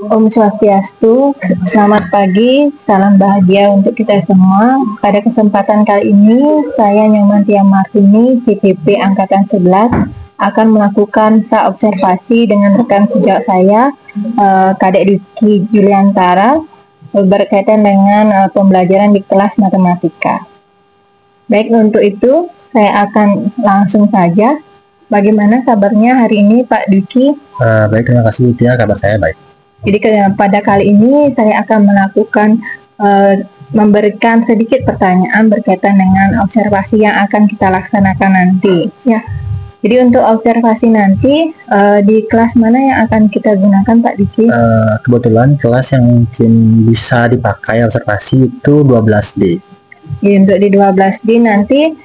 Om Swastiastu, selamat pagi, salam bahagia untuk kita semua. Pada kesempatan kali ini, saya Nyoman Tia Martini, CPP Angkatan 11, akan melakukan observasi dengan rekan sejak saya, Kadek Diki Juliantara, berkaitan dengan pembelajaran di kelas matematika. Baik, untuk itu, saya akan langsung saja. Bagaimana kabarnya hari ini, Pak Diki? Baik, terima kasih Tia, kabar saya baik. Jadi pada kali ini saya akan melakukan memberikan sedikit pertanyaan berkaitan dengan observasi yang akan kita laksanakan nanti. Ya. Jadi untuk observasi nanti di kelas mana yang akan kita gunakan, Pak Diki? Kebetulan kelas yang mungkin bisa dipakai observasi itu 12D. Ya, untuk di 12D nanti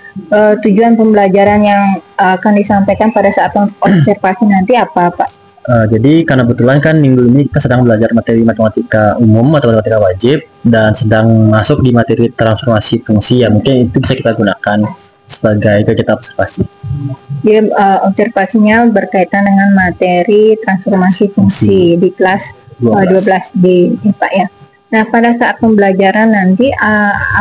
tujuan pembelajaran yang akan disampaikan pada saat observasi nanti apa, Pak? Jadi karena kebetulan kan minggu ini kita sedang belajar materi matematika umum atau matematika wajib dan sedang masuk di materi transformasi fungsi, ya mungkin itu bisa kita gunakan sebagai kegiatan observasi. Jadi observasinya berkaitan dengan materi transformasi fungsi di kelas 12D, ya, Pak ya. Nah, pada saat pembelajaran nanti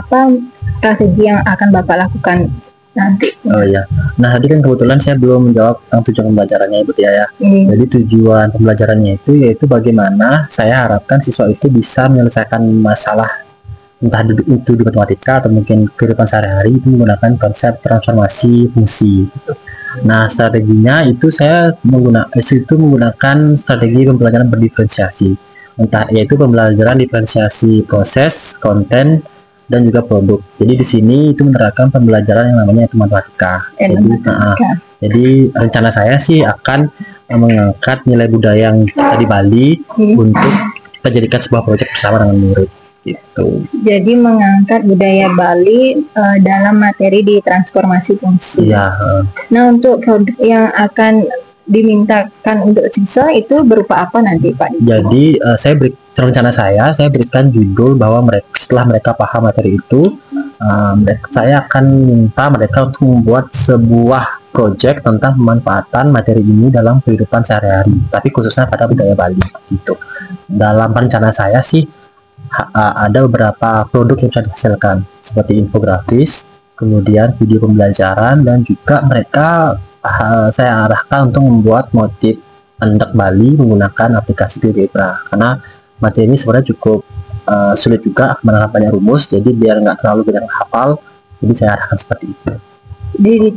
apa strategi yang akan Bapak lakukan nanti? Oh iya. Nah, tadi kan kebetulan saya belum menjawab tentang tujuan pembelajarannya Ibu Tia ya. Jadi tujuan pembelajarannya itu yaitu bagaimana saya harapkan siswa itu bisa menyelesaikan masalah entah itu di matematika atau mungkin kehidupan sehari-hari itu menggunakan konsep transformasi fungsi. Nah, strateginya itu saya menggunakan strategi pembelajaran berdiferensiasi. Entah yaitu pembelajaran diferensiasi proses, konten, dan juga produk. Jadi di sini itu menerapkan pembelajaran yang namanya matematika. Jadi rencana saya sih akan mengangkat nilai budaya yang kita di Bali untuk kita jadikan sebuah proyek bersama dengan murid. Gitu. Jadi mengangkat budaya Bali dalam materi di transformasi fungsi. Iya. Nah, untuk produk yang akan dimintakan untuk siswa itu berupa apa nanti, Pak? Jadi rencana saya berikan judul bahwa setelah mereka paham materi itu, saya akan minta mereka untuk membuat sebuah proyek tentang pemanfaatan materi ini dalam kehidupan sehari-hari, tapi khususnya pada budaya Bali gitu. Dalam rencana saya sih ada beberapa produk yang bisa dihasilkan seperti infografis, kemudian video pembelajaran, dan juga mereka saya arahkan untuk membuat motif anak Bali menggunakan aplikasi GeoGebra, karena materi ini sebenarnya cukup sulit juga menerapkannya rumus, jadi biar nggak terlalu banyak hafal, jadi saya arahkan seperti itu.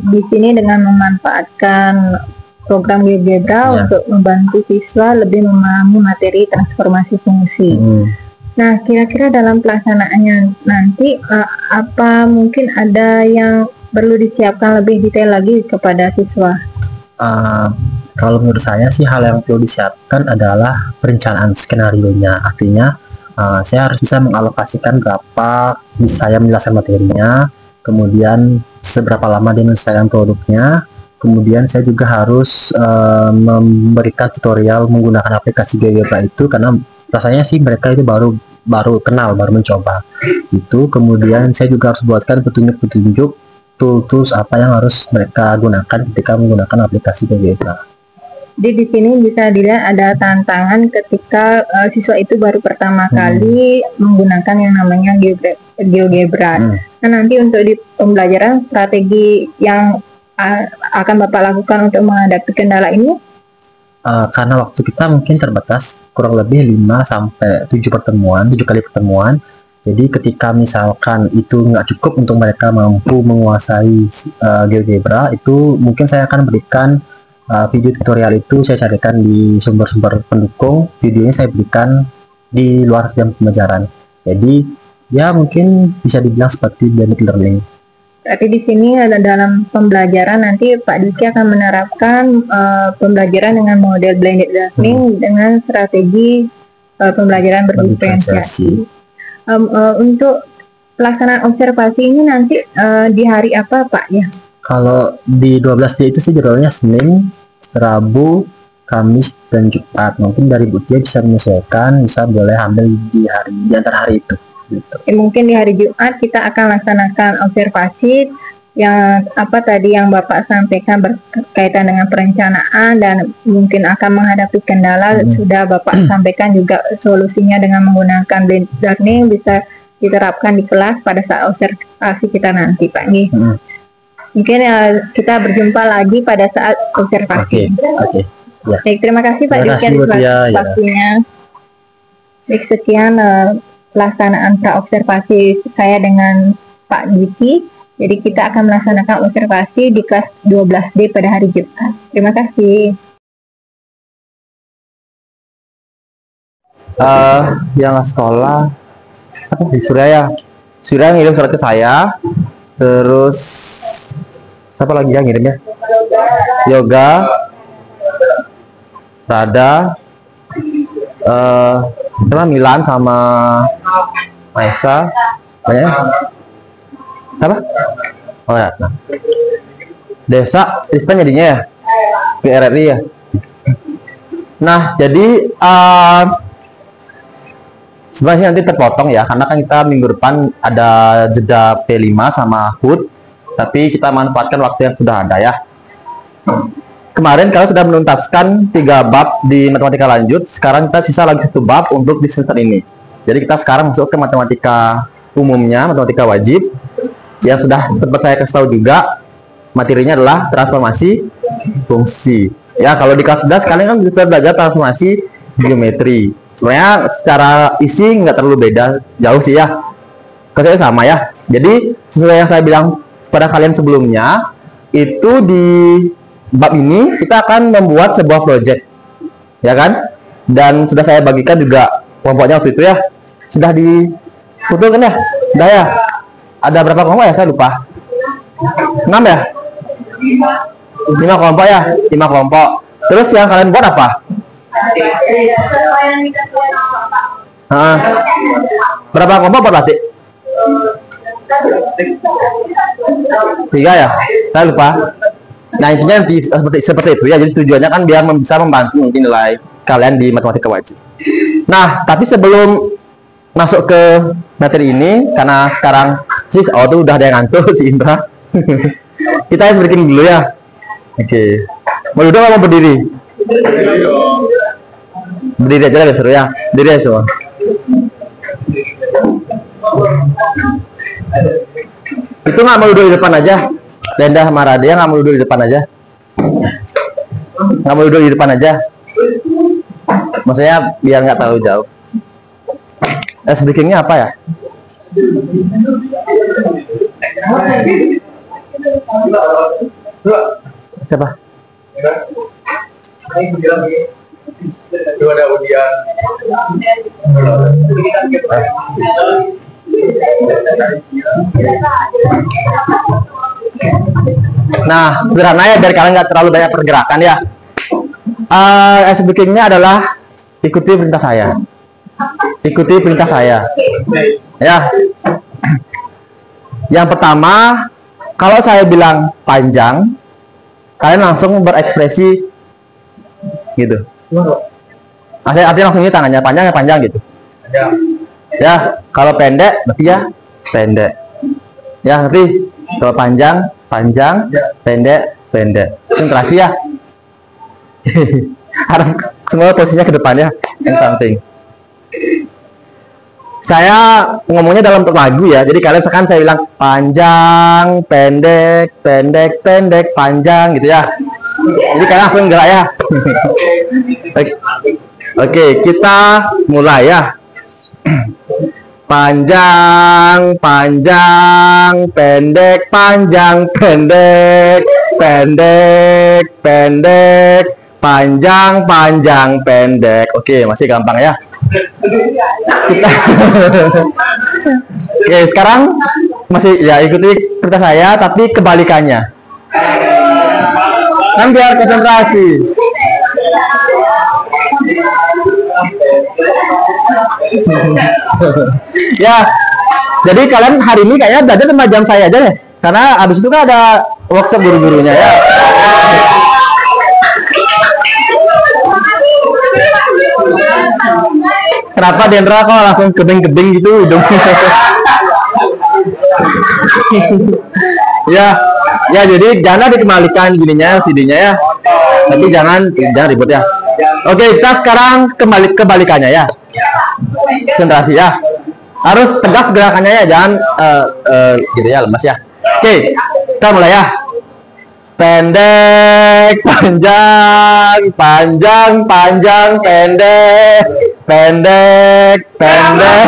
Di sini dengan memanfaatkan program GeoGebra untuk membantu siswa lebih memahami materi transformasi fungsi. Nah, kira-kira dalam pelaksanaannya nanti apa mungkin ada yang perlu disiapkan lebih detail lagi kepada siswa? Kalau menurut saya sih hal yang perlu disiapkan adalah perencanaan skenario-nya. Artinya saya harus bisa mengalokasikan berapa bisa saya menjelaskan materinya, kemudian seberapa lama dia menyelesaikan produknya, kemudian saya juga harus memberikan tutorial menggunakan aplikasi GeoGebra itu, karena rasanya sih mereka itu baru kenal, baru mencoba itu. Kemudian saya juga harus buatkan petunjuk-petunjuk tools apa yang harus mereka gunakan ketika menggunakan aplikasi GeoGebra. Jadi di sini bisa dilihat ada tantangan ketika siswa itu baru pertama kali menggunakan yang namanya GeoGebra. Nah, nanti untuk di pembelajaran strategi yang akan Bapak lakukan untuk menghadapi kendala ini? Karena waktu kita mungkin terbatas, kurang lebih 5-7 kali pertemuan. Jadi ketika misalkan itu nggak cukup untuk mereka mampu menguasai GeoGebra, itu mungkin saya akan berikan video tutorial itu saya carikan di sumber-sumber pendukung. Videonya saya berikan di luar jam pembelajaran. Jadi ya mungkin bisa dibilang seperti blended learning. Tapi di sini ada dalam pembelajaran nanti Pak Diki akan menerapkan pembelajaran dengan model blended learning dengan strategi pembelajaran berdiferensiasi. Untuk pelaksanaan observasi ini nanti di hari apa, Pak ya? Kalau di 12D itu sih jadwalnya Senin, Rabu, Kamis, dan Jumat. Mungkin dari Bu Tia bisa menyesuaikan, bisa boleh ambil di antara hari itu. Gitu. Mungkin di hari Jumat kita akan laksanakan observasi yang apa tadi yang Bapak sampaikan berkaitan dengan perencanaan dan mungkin akan menghadapi kendala sudah Bapak sampaikan juga solusinya dengan menggunakan blended learning bisa diterapkan di kelas pada saat observasi kita nanti Pak Nggih. Mungkin kita berjumpa lagi pada saat observasi. Oke. Ya. Baik, terima kasih Pak Diki atas waktunya. Baik, sekian pelaksanaan pra-observasi saya dengan Pak Diki. Jadi kita akan melaksanakan observasi di kelas 12D pada hari Jumat. Terima kasih. Yang sekolah apa sih? Surya ngirim surat ke saya. Terus apa lagi yang ngirimnya? Yoga, Rada, Milan sama Maesa, banyak. Apa? Oh ya, nah. Desa, Rispan jadinya ya? PRRI ya? Nah, jadi sebenarnya nanti terpotong ya, karena kan kita minggu depan ada jeda P5 sama HUT, tapi kita manfaatkan waktu yang sudah ada ya. Kemarin kalian sudah menuntaskan 3 bab di matematika lanjut, sekarang kita sisa lagi 1 bab untuk di semester ini. Jadi kita sekarang masuk ke matematika umumnya, matematika wajib. Yang sudah sempat saya kasih tahu juga, materinya adalah transformasi fungsi. Ya, kalau di kelas 11 kalian kan bisa belajar transformasi geometri. Sebenarnya secara isi nggak terlalu beda, jauh sih ya. Kesannya sama ya. Jadi sesuai yang saya bilang pada kalian sebelumnya, itu di bab ini kita akan membuat sebuah project, ya kan? Dan sudah saya bagikan juga kelompoknya waktu itu ya. Sudah diputuskan ya? Sudah ya? Ada berapa kelompok ya? Saya lupa. 6 ya? 5 kelompok ya? 5 kelompok. Terus yang kalian buat apa? Berapa kelompok buat latih? 3 ya? Saya lupa. Nah, intinya seperti itu ya. Jadi tujuannya kan biar bisa membantu mungkin nilai kalian di matematika wajib. Nah, tapi sebelum masuk ke materi ini, karena sekarang tuh udah ada yang ngantuk si Indra. Kita harus breaking dulu ya. Oke. Mau duduk atau mau berdiri? Berdiri aja lah seru ya. Berdiri aja semua. Itu nggak mau duduk di depan aja. Lenda sama Radia nggak mau duduk di depan aja. Nggak mau duduk di depan aja. Maksudnya biar nggak terlalu jauh. Speakingnya apa ya? Siapa? Ada ujian. Nah, sederhana ya, biar kalian nggak terlalu banyak pergerakan ya. Speakingnya adalah ikuti perintah saya. Ikuti perintah saya. Ya. Yang pertama, kalau saya bilang panjang, kalian langsung berekspresi gitu. Artinya langsung ini tangannya panjang ya panjang gitu. Ya, kalau pendek berarti ya pendek. Ya, ngerti? Kalau panjang, panjang, pendek, pendek. Konsentrasi ya. Harap semua posisinya ke depannya yang penting. Saya ngomongnya dalam bentuk lagu ya. Jadi kalian sekarang saya bilang panjang, pendek, pendek, pendek, panjang gitu ya. Jadi kalian langsung gerak ya. Oke, kita mulai ya. Panjang, panjang, pendek, panjang, pendek, pendek, pendek, panjang, panjang, pendek. Oke, masih gampang ya. Kita Oke, sekarang masih ya ikuti perintah saya tapi kebalikannya. Kan biar konsentrasi. Ya, jadi kalian hari ini kayaknya belajar sama jam saya aja deh. Karena abis itu kan ada workshop guru-gurunya ya. Kenapa Dendra kok langsung kebing-kebing gitu hidung? Ya, Ya, jadi jangan dikembalikan gininya CD-nya ya. Tapi jangan ribut ya. Oke, kita sekarang kebalikannya ya. Konsentrasi ya. Harus tegas gerakannya ya, jangan gitu ya, lemas ya. Oke, kita mulai ya. Pendek, panjang, panjang, panjang, pendek, pendek, pendek.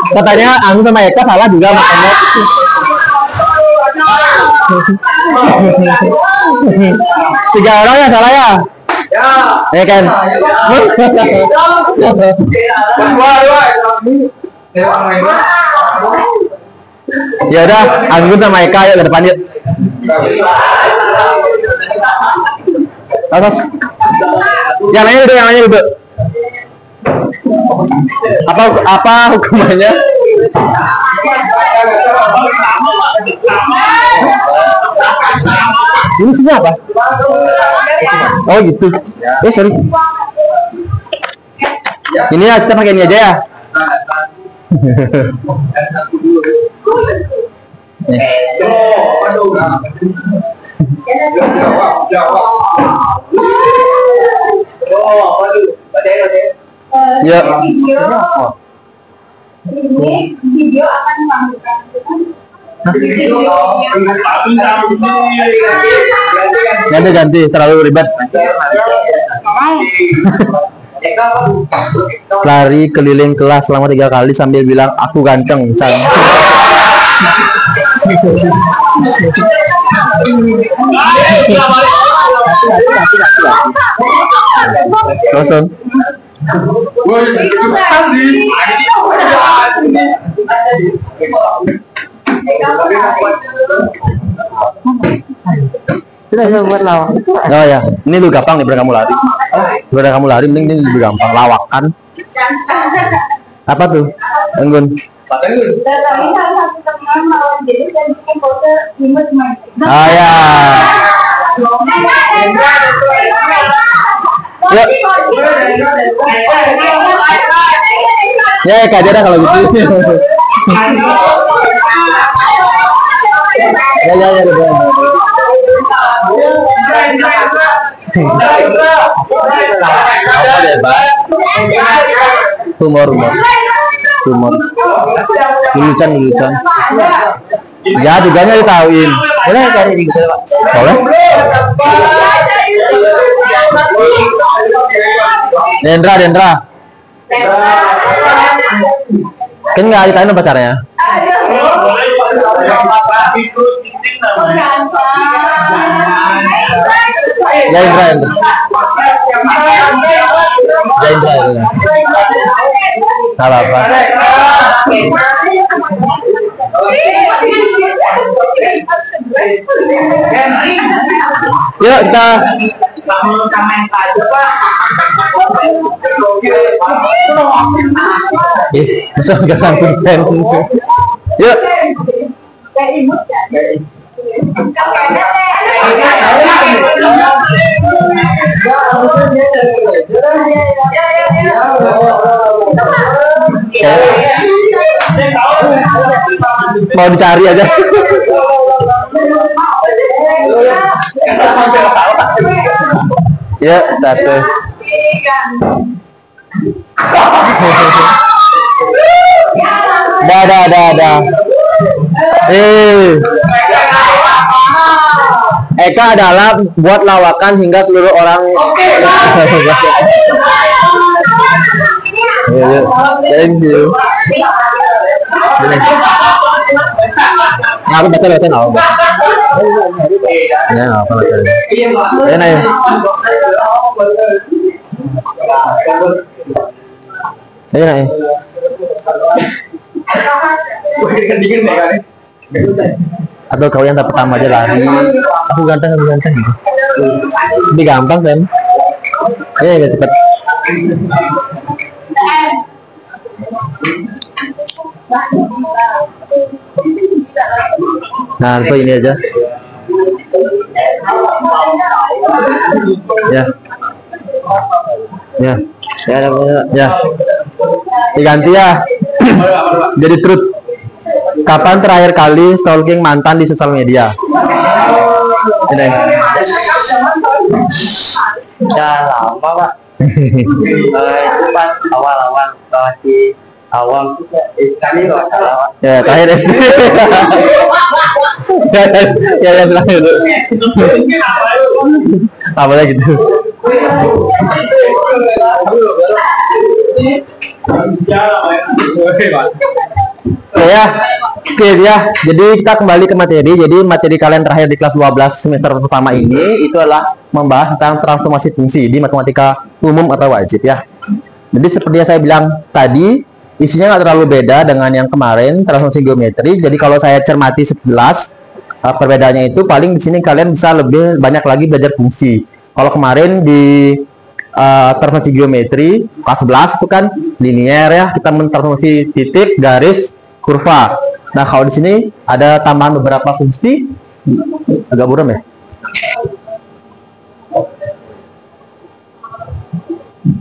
Katanya Anggun sama Eka salah juga makanya. Tiga orang ya salah ya. Ya kan. Ya udah, Anggun sama Eka ya ke depan yuk. Atas. Yang lainnya duduk. Apa hukumannya? Ini sini apa? Oh gitu. Sorry. Ini ya, kita pakai ini aja ya. Ya. Video akan dilakukan. Ganti terlalu ribet. Lari keliling kelas selama 3 kali sambil bilang aku ganteng. Kosong. Oh ya, ini lu gampang nih daripada kamu lari. Daripada kamu lari, mending ini lebih gampang. Lawakan. Apa tuh, Anggun? Ah ya. Yuk. Ya, Kak Jada kalau gitu. Ya. Humor. Lucuan. Ya, tiganya ditauin. Boleh cari di sana, Pak? Boleh. Dendra. Kan nggak ditanya pacarnya. Ya Indra. Apa? Yuk kita. Masa nggak langsung pen. Yuk. Mau dicari aja. Ya, satu. Dah. Eka adalah buat lawakan hingga seluruh orang. Thank you. Aku baca nggak? Ya apa lagi? Ya. Atau kau yang tak pertama aja lari. Aku ganteng gitu. Lebih gampang kan? Ya cepet. Nah, itu ini aja. Ya. Ya, ya. Diganti ya. Jadi truth. Kapan terakhir kali stalking mantan di sosial media? Ini. Ya lama pak. Itu pas awal-awal masih awal ini masalah. Ya terakhir SD. Ya bilang dulu. Apa lagi gitu. Ya, oke ya. Jadi kita kembali ke materi. Jadi materi kalian terakhir di kelas 12 semester pertama ini itu adalah membahas tentang transformasi fungsi di matematika umum atau wajib ya. Jadi seperti yang saya bilang tadi, isinya nggak terlalu beda dengan yang kemarin transformasi geometri. Jadi kalau saya cermati 11 perbedaannya itu paling di sini kalian bisa lebih banyak lagi belajar fungsi. Kalau kemarin di transformasi geometri kelas 11 itu kan linear ya, kita mentransformasi titik, garis, kurva. Nah, kalau di sini ada tambahan beberapa fungsi, agak buram ya.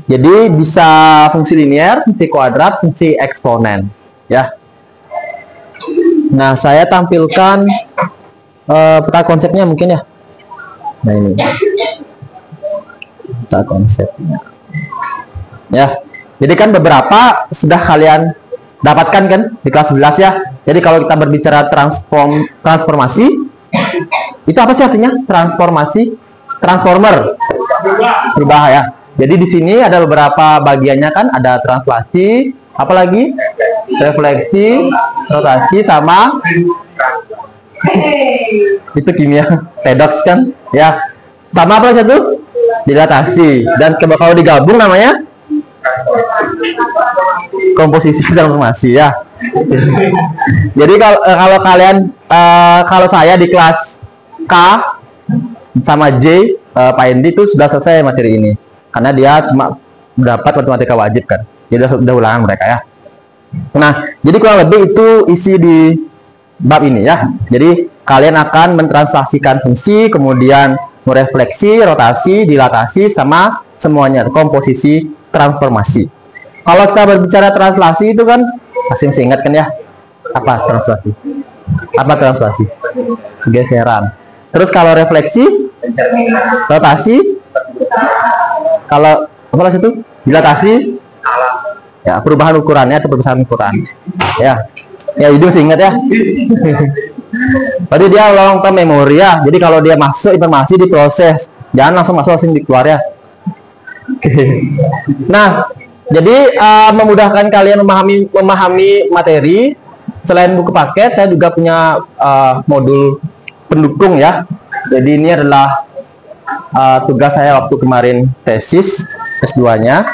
Jadi bisa fungsi linear, fungsi kuadrat, fungsi eksponen, ya. Nah, saya tampilkan peta konsepnya mungkin ya. Nah ini, peta konsepnya. Ya, jadi kan beberapa sudah kalian dapatkan kan di kelas 11 ya. Jadi kalau kita berbicara transformasi, itu apa sih artinya? Transformer, berubah ya. Jadi di sini ada beberapa bagiannya kan, ada translasi, apalagi refleksi, rotasi, sama itu kimia, redox kan, ya. Sama apa satu? Dilatasi. Dan kalau digabung namanya komposisi transformasi ya. Jadi kalau kalian kalau saya di kelas K sama J Pak Endi itu sudah selesai materi ini karena dia cuma mendapat matematika wajib kan, jadi sudah ulangan mereka ya. Nah, jadi kurang lebih itu isi di bab ini ya. Jadi kalian akan mentranslasikan fungsi, kemudian merefleksi, rotasi, dilatasi, sama semuanya komposisi transformasi. Kalau kita berbicara translasi itu kan masih ingat kan ya, apa translasi? Apa translasi? Geseran. Terus kalau refleksi, rotasi, kalau apa itu? Dilatasi, ya perubahan ukurannya atau perubahan ukuran. Ya, ya itu masih ingat ya. Tadi dia long term memory ya. Jadi kalau dia masuk informasi diproses, jangan langsung langsung dikeluar ya. Nah, jadi memudahkan kalian memahami materi. Selain buku paket, saya juga punya modul pendukung ya. Jadi ini adalah tugas saya waktu kemarin tesis S2-nya.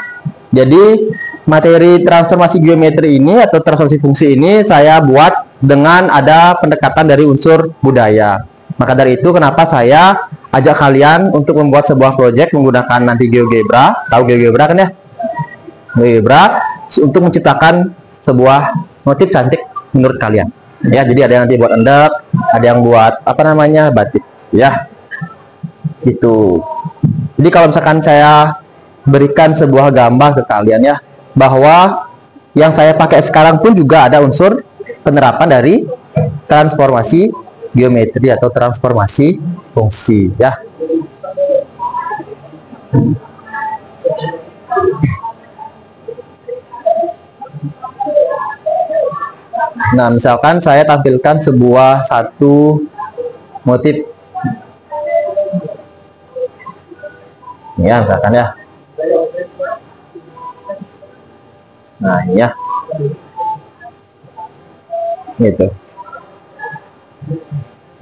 Jadi materi transformasi geometri ini atau transformasi fungsi ini saya buat dengan ada pendekatan dari unsur budaya. Maka dari itu kenapa saya ajak kalian untuk membuat sebuah proyek menggunakan nanti GeoGebra. Tahu GeoGebra kan ya? GeoGebra untuk menciptakan sebuah motif cantik menurut kalian. Ya, jadi ada yang nanti buat endek, ada yang buat apa namanya batik. Ya, itu. Jadi kalau misalkan saya berikan sebuah gambar ke kalian ya, bahwa yang saya pakai sekarang pun juga ada unsur penerapan dari transformasi geometri atau transformasi fungsi ya. Nah, misalkan saya tampilkan satu motif ya, misalkan ya. Nah, ini ya. Gitu.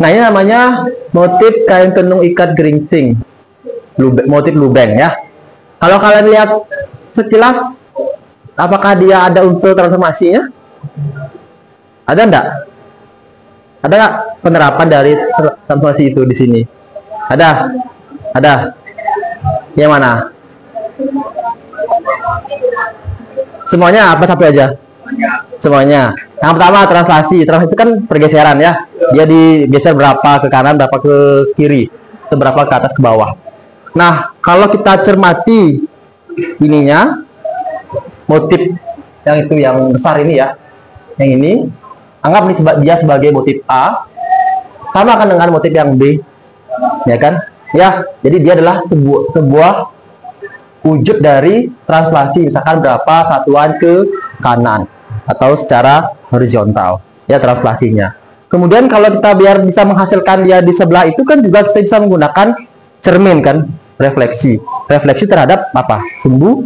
Nah, ini namanya motif kain tenun ikat geringsing, motif lubeng ya. Kalau kalian lihat sekilas, apakah dia ada unsur transformasinya? Ada enggak? Ada nggak penerapan dari transformasi itu di sini? Ada? Ada? Yang mana? Semuanya apa sampai aja? Semuanya. Yang pertama translasi. Translasi itu kan pergeseran ya. Dia digeser berapa ke kanan, berapa ke kiri, berapa ke atas ke bawah. Nah, kalau kita cermati ininya, motif yang itu yang besar ini ya, yang ini anggap dia sebagai motif A, sama kan dengan motif yang B, ya kan? Ya, jadi dia adalah sebuah wujud dari translasi, misalkan berapa satuan ke kanan atau secara horizontal, ya translasinya. Kemudian kalau kita biar bisa menghasilkan dia di sebelah itu kan juga kita bisa menggunakan cermin kan, refleksi terhadap apa? Sumbu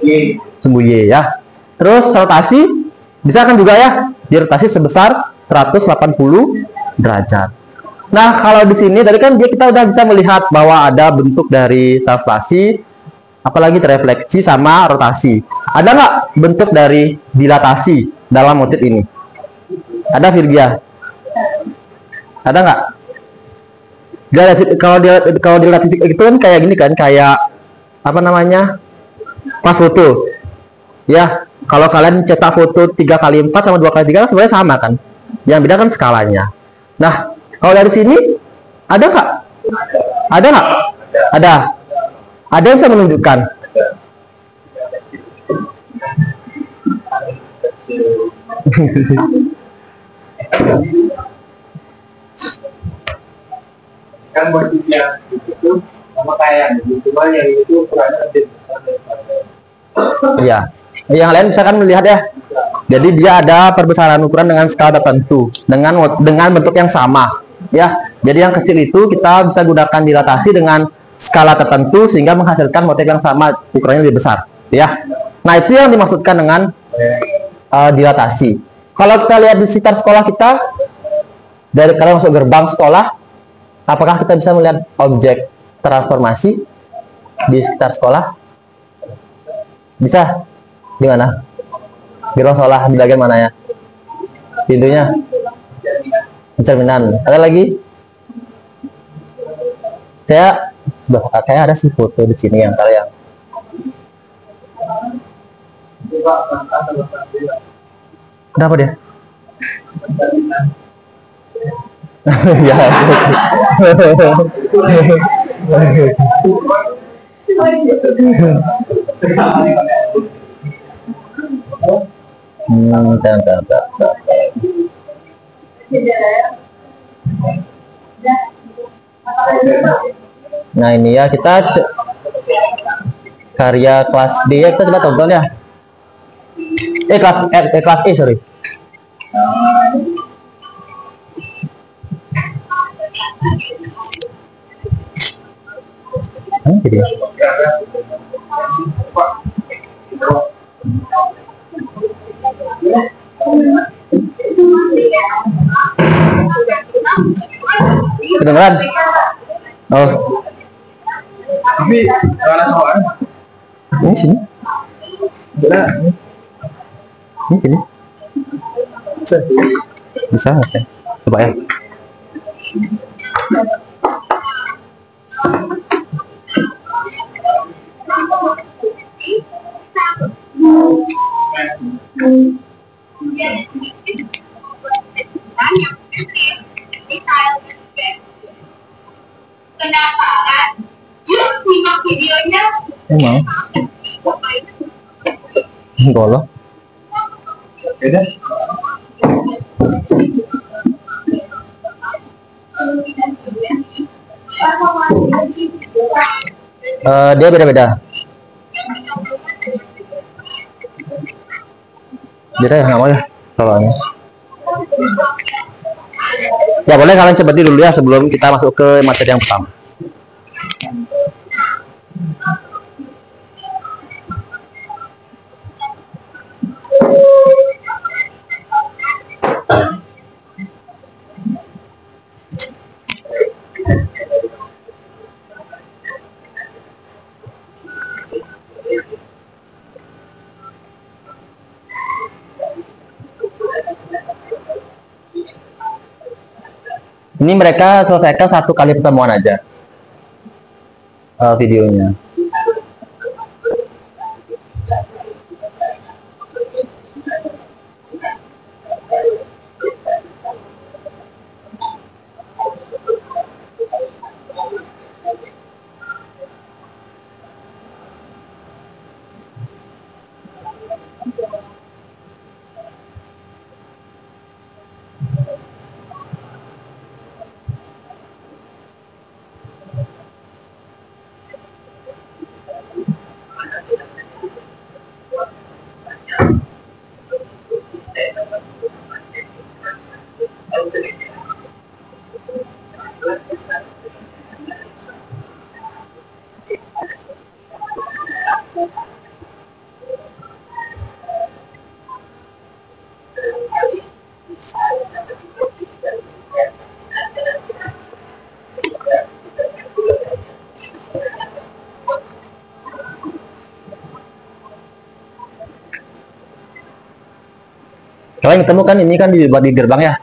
Y ya. Terus rotasi bisa kan juga ya, dirotasi sebesar 180 derajat. Nah, kalau di sini tadi kan kita udah bisa melihat bahwa ada bentuk dari translasi, apalagi refleksi sama rotasi. Ada nggak bentuk dari dilatasi dalam motif ini? Ada, Virgia? Ada nggak? Kalau dilatasi itu kan kayak gini kan, kayak apa namanya? Pas foto. Ya, kalau kalian cetak foto 3x4 sama 2x3 kan sebenarnya sama kan? Yang beda kan skalanya. Nah, kalau dari sini ada nggak? Ada nggak? Ada. Ada yang bisa menunjukkan? Kan motif yang itu sama kayak cuma yang itu ukurannya lebih besar daripada. Iya. Yang lain misalkan melihat ya. Jadi dia ada perbesaran ukuran dengan skala tertentu dengan bentuk yang sama. Ya. Jadi yang kecil itu kita bisa gunakan dilatasi dengan skala tertentu sehingga menghasilkan motif yang sama ukurannya lebih besar. Ya. Nah, itu yang dimaksudkan dengan dilatasi. Kalau kita lihat di sekitar sekolah kita, dari kalian masuk gerbang sekolah, apakah kita bisa melihat objek transformasi di sekitar sekolah? Bisa? Di mana? Gerbang sekolah di bagian mana ya? Pintunya? Cerminan. Ada lagi? Kayak ada sih foto di sini yang kalian. Kenapa dia? Ya. Nah, ini ya kita karya kelas D ya, kita coba tonton ya. Kelas E, sorry. Jadi. Kedengeran? Oh. Tapi mana soalnya? Ini sini. Ini sini. Bisa nggak sih? Coba ya. Kenapa kan? Yuk simak videonya. Emang? Boleh. Beda. Dia beda-beda. Beda ya, nggak mau ya soalnya. Ya boleh kalian coba dulu ya sebelum kita masuk ke materi yang pertama. Ini mereka selesaikan 1 kali pertemuan aja videonya. Kalau yang ketemu kan ini kan dibuat di gerbang ya.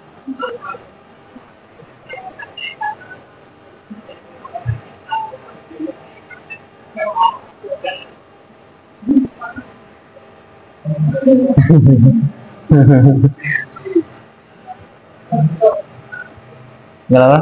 Nggak apa?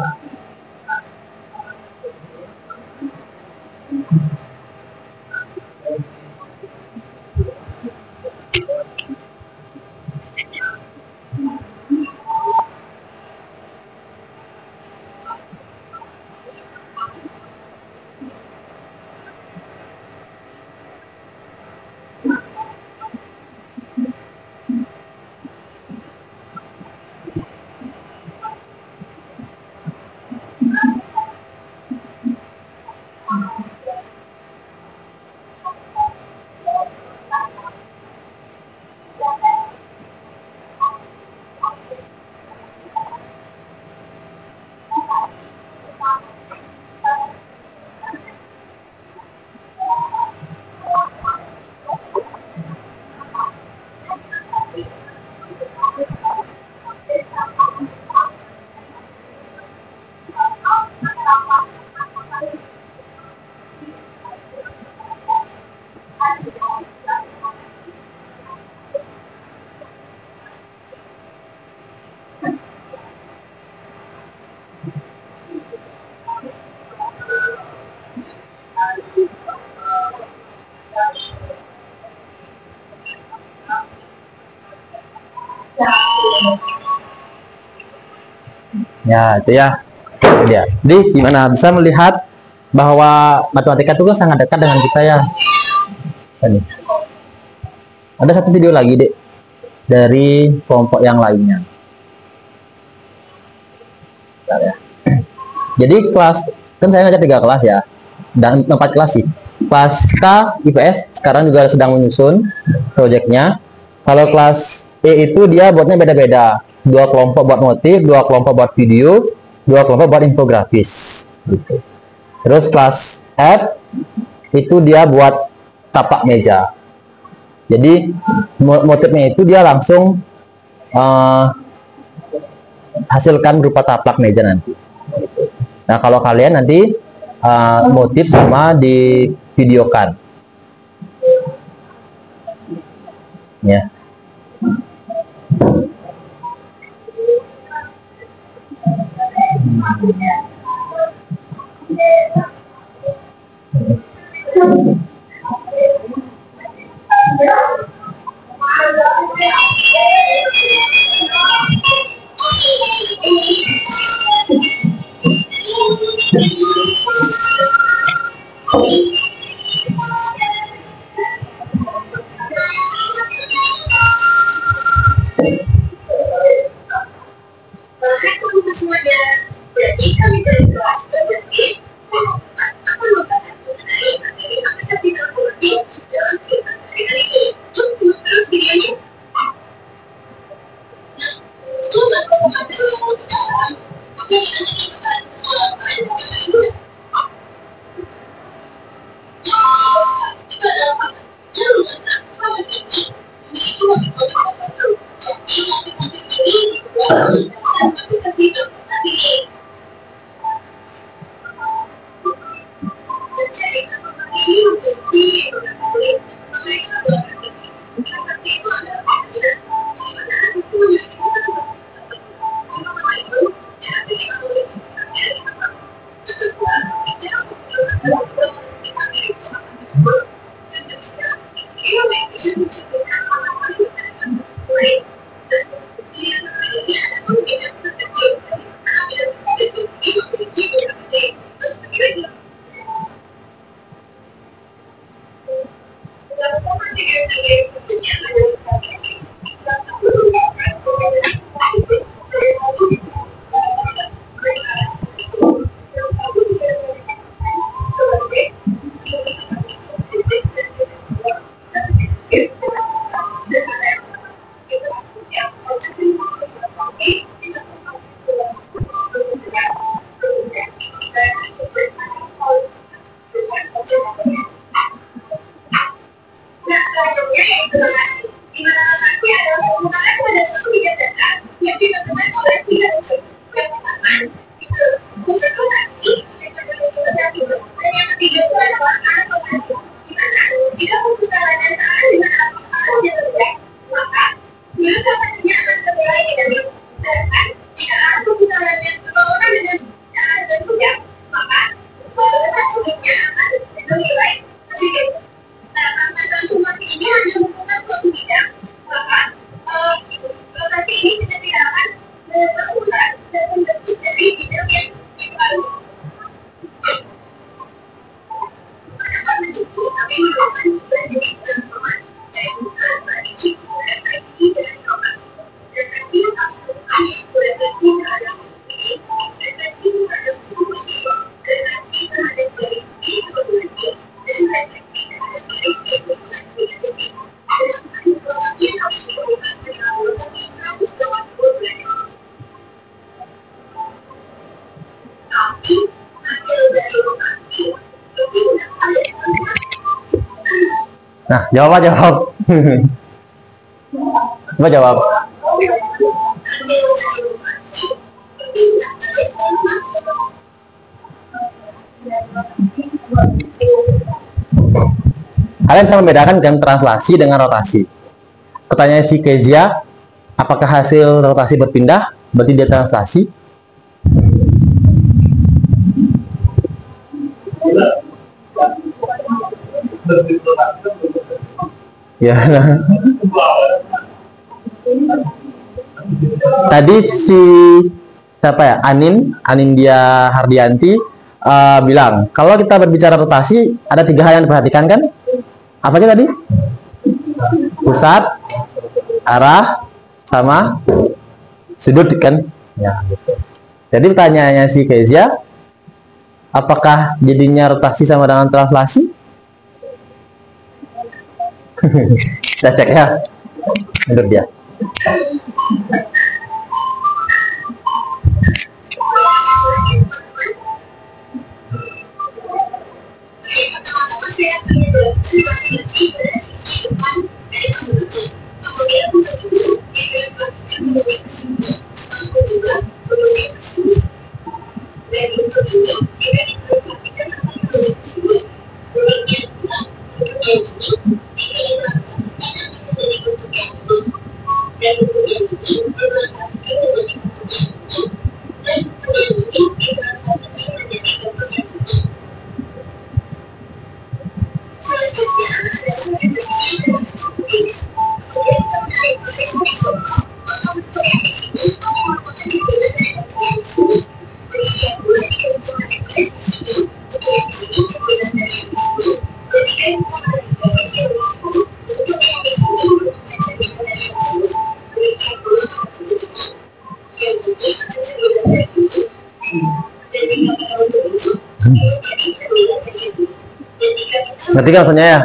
Ya, itu ya. Itu dia. Jadi gimana bisa melihat bahwa matematika itu kan sangat dekat dengan kita ya. Ini. Ada satu video lagi, Dek, dari kelompok yang lainnya. Bentar ya. Jadi kelas, kan saya ngajar 3 kelas ya, dan 4 kelas sih. Kelas K IPS sekarang juga sedang menyusun proyeknya. Kalau kelas E itu dia buatnya beda-beda. 2 kelompok buat motif, 2 kelompok buat video, 2 kelompok buat infografis. Gitu. Terus kelas F itu dia buat tapak meja. Jadi motifnya itu dia langsung hasilkan berupa taplak meja nanti. Nah, kalau kalian nanti motif sama di videokan. Ya. Semuanya, jadi kami dari kelas berarti akan membahas mengenai materi matematika politik dalam kehidupan sehari-hari. Terus videonya. Coba kau ada yang mau bicara. Oke, nanti kita bahas apa yang itu. Kita dapat jangan apa ini. Ini cuma betul-betul. Jadi matematika ini Biasanya akan ternilai negatif. Sedangkan jika arah perputarannya berlawanan dengan arah dan hujan, maka balasan sebaliknya akan bernilai positif. Karena transformasi ini hanya merupakan suatu bidang, maka rotasi ini tidak akan berulang dan membentuk dari bidang yang baru. Pada bentukku, kami merupakan tiga jenis transformasi, yaitu transformasi, refleksi, dan inovasi. Refleksi yang kami temukan yaitu refleksi terhadap suhu, refleksi terhadap suhu, refleksi terhadap garis evaluasi, dan refleksi terhadap garis evaluasi negatif. Sedangkan inovasi yang kami temukan adalah rotasi 180 derajat. Tapi hasil dari rotasi berpindah pada transformasi. Nah, jawab. Coba jawab. Hasil dari rotasi berpindah pada transformasi. Kalian bisa membedakan jam translasi dengan rotasi. Pertanyaan si Kezia, apakah hasil rotasi berpindah? Berarti dia translasi. Ya. Tadi si siapa ya? Anin dia Hardianti bilang kalau kita berbicara rotasi ada 3 hal yang diperhatikan kan? Apa aja tadi? Pusat, arah, sama sudut kan? Ya, gitu. Jadi pertanyaannya si Kezia, apakah jadinya rotasi sama dengan translasi? Kita cek ya menurut dia. Saya akan menjelaskan translasi pada sisi depan dari komputer. Kemudian untuk itu, direpresentasikan menjadi mesinnya atau juga menjadi mesinnya. Dan untuk ini, direpresentasikan menjadi mesinnya. Demikian pula untuk yang ini, jika direpresentasikan menjadi bentuk yang ini, dan untuk yang ini, direpresentasikan menjadi bentuk yang ini, dan untuk yang ini, direpresentasikan menjadi bentuk yang ini. Selanjutnya adalah refleksi terhadap suhu X. Kemudian kita menarik garis horizontal, maka bentuk yang di sini akan merupakan jumlah dari bentuk yang di sini. Demikian pula jika kita menarik garis di sini, bentuk yang di sini jumlah dari yang di sini. Dan jika kita menarik garis yang di sini, bentuk yang di sini merupakan jumlah dari yang di sini. Demikian pula bentuk ini, yang ini akan jumlah dari ini. Dan jika pada bentuk ini, akan menjadi jumlah dari yang ini. Ngerti kan maksudnya ya?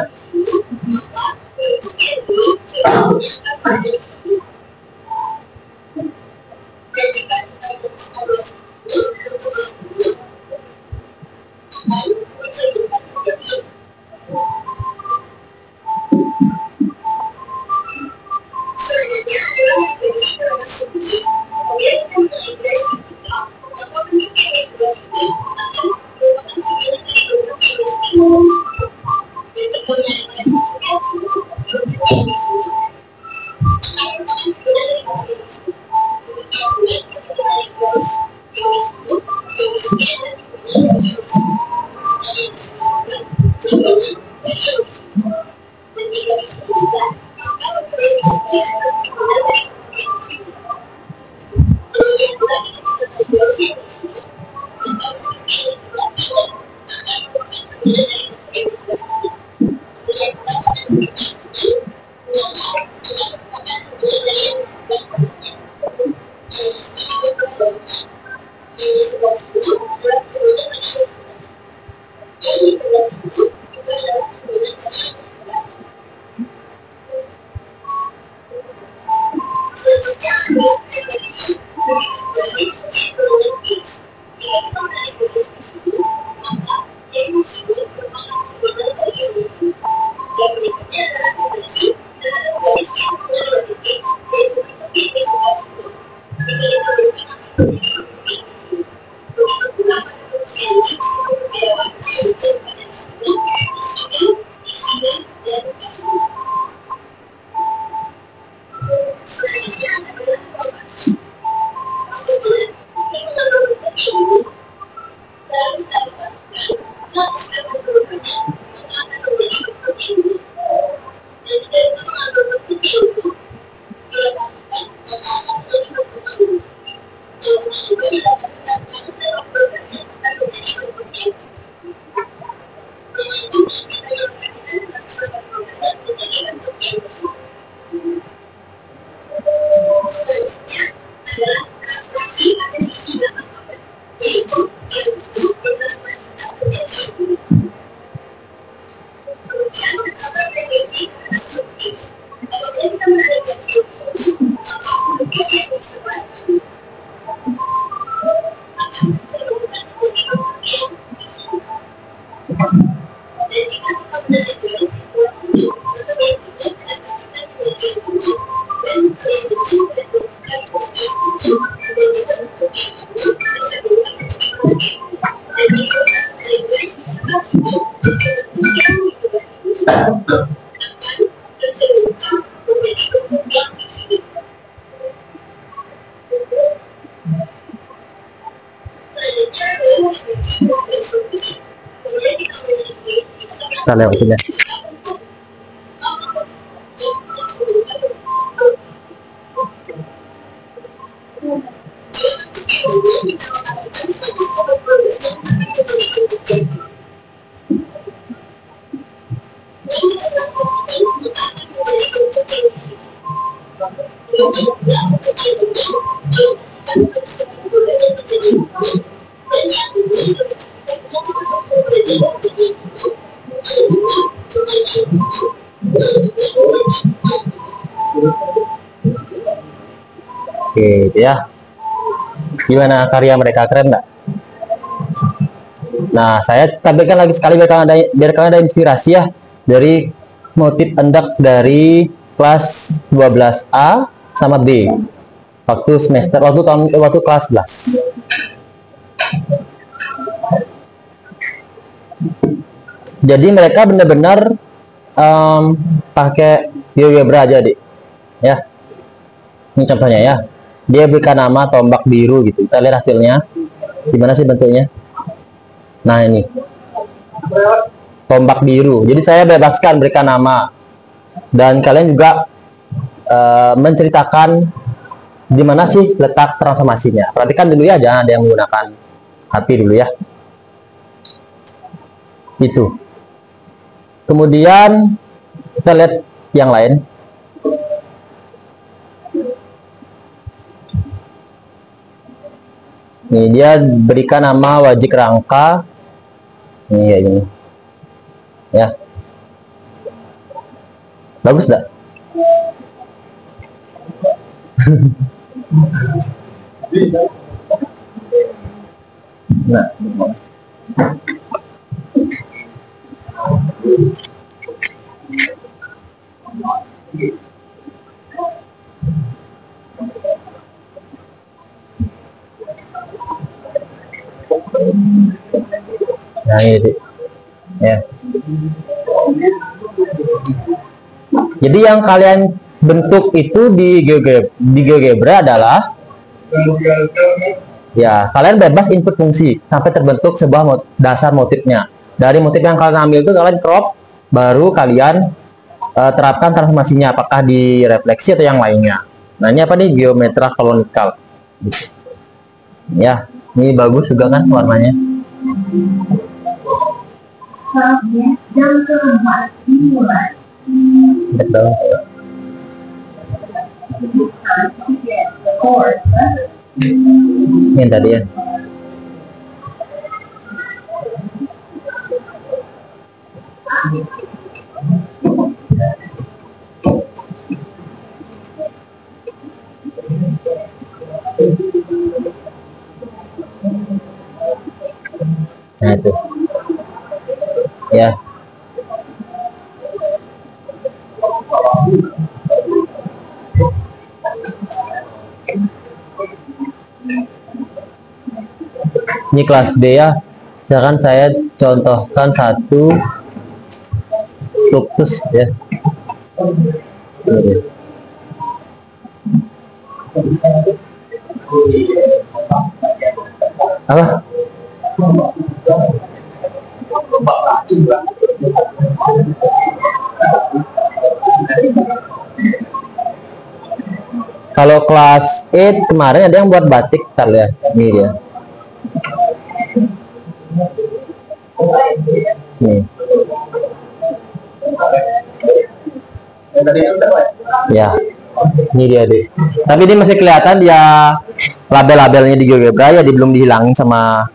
Selanjutnya adalah refleksi terhadap suhu. Kemudian kita menarik garis vertikal, maka bentuk yang di sebelah sini akan merupakan jumlah dari bentuk yang di sebelah sini. Dan jika menarik garis di sebelah sini, bentuk yang di sini akan merupakan jumlah dari bentuk yang di sini. Demikian pula jika kita menarik garis yang di sini, yang di sini adalah jumlah dari yang di sini. Dan yang di sini juga jumlah dari yang di sini. Dan jika di sini juga, maka bentuk yang di sini adalah jumlah dari bentuk yang di sini. Kemudian pula jika kita menarik garis yang di sini, maka bentuk yang di sebelah sini akan merupakan jumlah dari bentuk yang di sebelah sini. Kemudian pula pada bentuk yang ini, maka akan merupakan jumlah dari yang di sebelah kanan. Yang di sini juga kemudian, yang di sebelah sini adalah jumlah dari yang di sebelah sini. Yang di sebelah sini juga adalah jumlah dari yang di sebelah sini. Selanjutnya adalah refleksi terhadap garis evaluasi X. Jika kita menarik garis di sini, maka yang di sini merupakan jumlah dari yang di sini. Yang berikutnya adalah refleksi terhadap garis evaluasi X dan bentuk yang di sebelah sini. Jika kita berpindah menjadi bentuk yang di sini, begitu pula pada bentuk yang X yang berbeda warna yaitu pada di sini, di sini, di sini, dan di sini. Kita lewatin ya. Oke, itu ya. Gimana karya mereka, keren nggak? Nah, saya tampilkan lagi sekali biar kalian ada inspirasi ya dari motif endak dari kelas 12A sama B waktu kelas 11. Jadi mereka benar-benar pakai GeoGebra aja, Dik. Ya. Ini contohnya ya. Dia berikan nama tombak biru gitu. Kita lihat hasilnya. Gimana sih bentuknya? Nah, ini. Tombak biru. Jadi saya bebaskan berikan nama. Dan kalian juga menceritakan di mana sih letak transformasinya. Perhatikan dulu ya, jangan ada yang menggunakan hati dulu ya. Itu. Kemudian kita lihat yang lain. Nih, dia berikan nama wajik rangka. Ini ya, ini. Ya. Bagus enggak? Nah. Nah, ini ya. Jadi yang kalian bentuk itu di GeoGebra adalah ya, kalian bebas input fungsi sampai terbentuk sebuah dasar motifnya. Dari motif yang kalian ambil itu kalian crop, baru kalian terapkan transformasinya apakah di refleksi atau yang lainnya. Nah, ini apa nih? Geometra kolonikal. Ya, ini bagus juga kan warnanya. Betul. Ini tadi ya. Nah, itu ya. Ini kelas B ya. Misalkan saya contohkan satu lupus ya. Apa? Kalau kelas 8 kemarin ada yang buat batik, tar ya, ini dia. Nih. Ya, ini dia deh. Tapi ini masih kelihatan dia label-labelnya di GeoGebra ya, belum dihilangin sama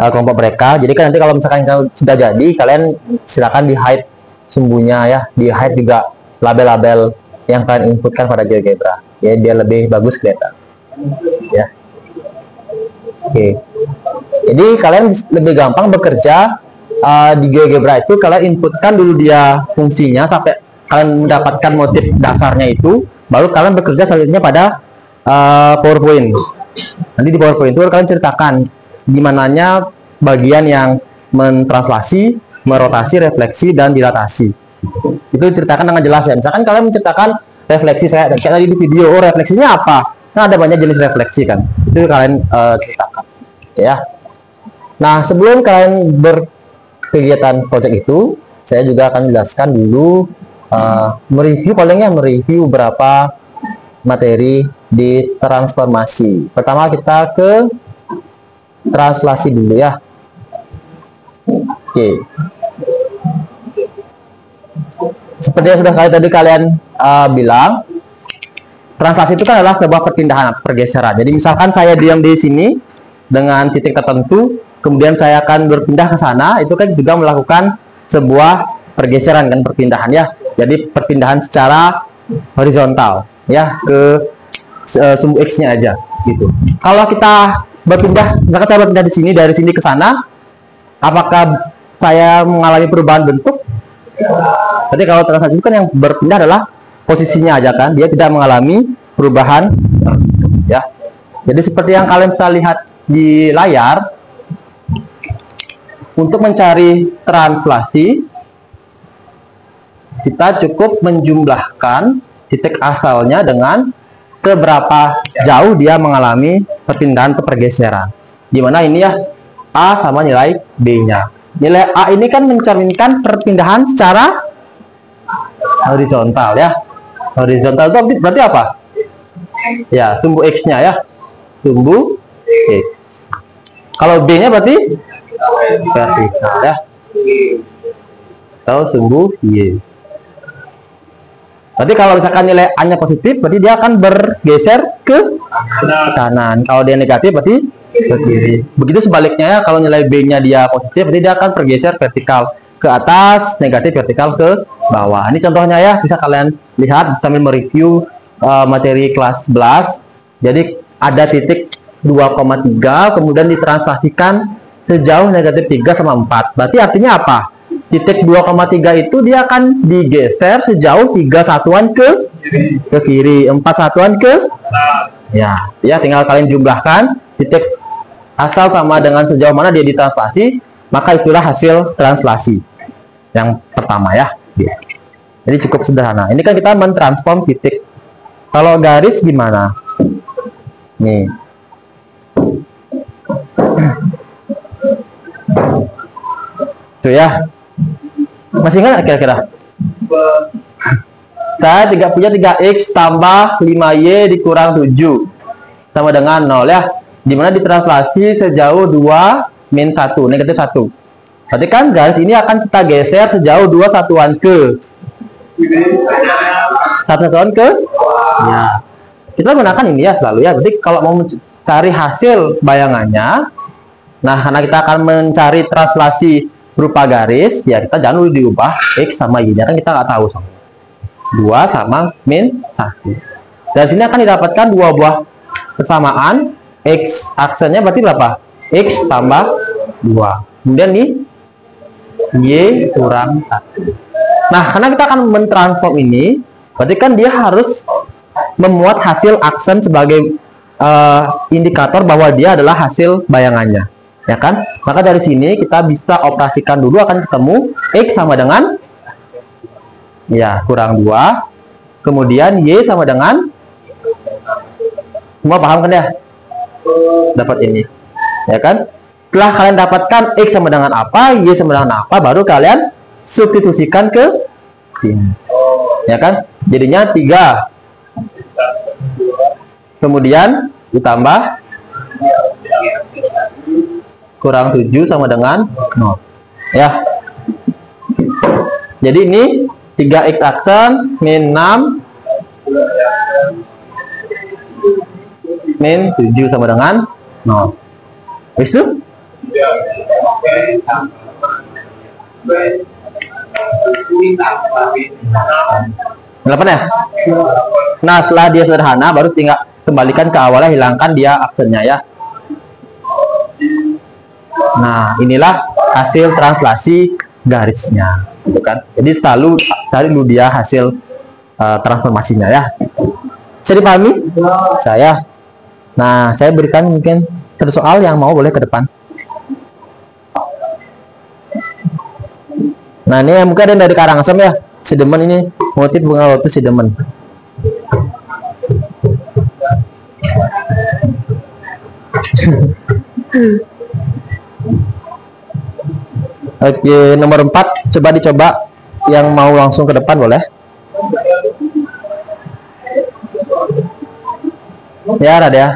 kelompok mereka. Jadi kan nanti kalau misalkan sudah jadi, kalian silakan di hide sumbunya ya, di hide juga label-label yang kalian inputkan pada GeoGebra. Ya, biar lebih bagus kelihatan. Ya. Oke. Jadi kalian lebih gampang bekerja di GeoGebra itu kalian inputkan dulu dia fungsinya sampai kalian mendapatkan motif dasarnya itu, baru kalian bekerja selanjutnya pada PowerPoint. Nanti di PowerPoint itu kalian ceritakan gimananya bagian yang mentranslasi, merotasi, refleksi, dan dilatasi. Itu ceritakan dengan jelas ya. Misalkan kalian menceritakan refleksi, saya tadi di video, oh refleksinya apa? Nah, ada banyak jenis refleksi kan. Itu kalian ceritakan. Ya. Nah, sebelum kalian berkegiatan project itu, saya juga akan jelaskan dulu mereview berapa materi di transformasi. Pertama kita ke translasi dulu ya. Oke. Seperti yang sudah tadi kalian bilang, translasi itu kan adalah sebuah perpindahan, pergeseran. Jadi misalkan saya diam di sini dengan titik tertentu, kemudian saya akan berpindah ke sana, itu kan juga melakukan sebuah pergeseran kan, perpindahan ya. Jadi perpindahan secara horizontal ya, ke sumbu X-nya aja gitu. Kalau kita berpindah, misalkan saya berpindah di sini, dari sini ke sana, apakah saya mengalami perubahan bentuk? Jadi kalau translasi itu kan yang berpindah adalah posisinya aja kan, dia tidak mengalami perubahan ya. Jadi seperti yang kalian bisa lihat di layar, untuk mencari translasi kita cukup menjumlahkan titik asalnya dengan seberapa jauh dia mengalami perpindahan atau pergeseran. Dimana ini ya A sama nilai B-nya. Nilai A ini kan mencerminkan perpindahan secara horizontal ya. Horizontal itu berarti apa? Ya, sumbu X-nya ya. Sumbu X. Kalau B-nya berarti vertikal ya. Atau sumbu Y. Berarti kalau misalkan nilai A-nya positif, berarti dia akan bergeser ke kanan. Kalau dia negatif, berarti ke kiri. Begitu sebaliknya ya, kalau nilai B-nya dia positif, berarti dia akan bergeser vertikal ke atas, negatif vertikal ke bawah. Ini contohnya ya, bisa kalian lihat sambil mereview materi kelas 11. Jadi ada titik 2,3, kemudian ditranslasikan sejauh negatif 3 sama 4. Berarti artinya apa? Titik 2,3 itu dia akan digeser sejauh 3 satuan ke kiri, 4 satuan ke ya tinggal kalian jumlahkan titik asal sama dengan sejauh mana dia ditranslasi, maka itulah hasil translasi yang pertama ya. Jadi cukup sederhana. Ini kan kita mentransform titik. Kalau garis gimana? Nih. Tuh ya. Masih ingat kira-kira? Saya punya 3X tambah 5Y dikurang 7 sama dengan 0 ya. Dimana ditranslasi sejauh 2 min 1, negatif 1. Berarti kan garis ini akan kita geser sejauh 2 satuan ke 1 satuan ke ya. Kita gunakan ini ya selalu ya. Jadi kalau mau mencari hasil bayangannya, nah karena kita akan mencari translasi berupa garis, ya kita jangan dulu diubah X sama Y nya, kan kita nggak tahu sama 2 sama min 1. Dan sini akan didapatkan dua buah kesamaan. X aksennya berarti berapa? X tambah 2. Kemudian nih Y kurang 1. Nah, karena kita akan mentransform ini, berarti kan dia harus memuat hasil aksen sebagai indikator bahwa dia adalah hasil bayangannya. Ya kan? Maka dari sini kita bisa operasikan dulu, akan ketemu X sama dengan ya kurang 2, kemudian Y sama dengan Semua paham kan ya? Dapat ini, ya kan? Setelah kalian dapatkan X sama dengan apa, Y sama dengan apa, baru kalian substitusikan ke sini, ya kan? Jadinya 3. Kemudian ditambah kurang 7 sama dengan 0, ya. Jadi ini 3x aksen min 6 min 7 sama dengan 0. Itu? Delapan ya? Nah, setelah dia sederhana, baru tinggal kembalikan ke awalnya, hilangkan dia aksennya ya. Nah, inilah hasil translasi garisnya, gitu kan? Jadi selalu cari dulu dia hasil transformasinya ya. Bisa dipahami? Saya. Nah, saya berikan mungkin satu soal yang mau boleh ke depan. Nah, ini mungkin ada yang dari Karangasem ya. Sidemen ini motif bunga lotus sidemen. Oke, nomor 4 coba dicoba, yang mau langsung ke depan boleh. Ya, ada ya.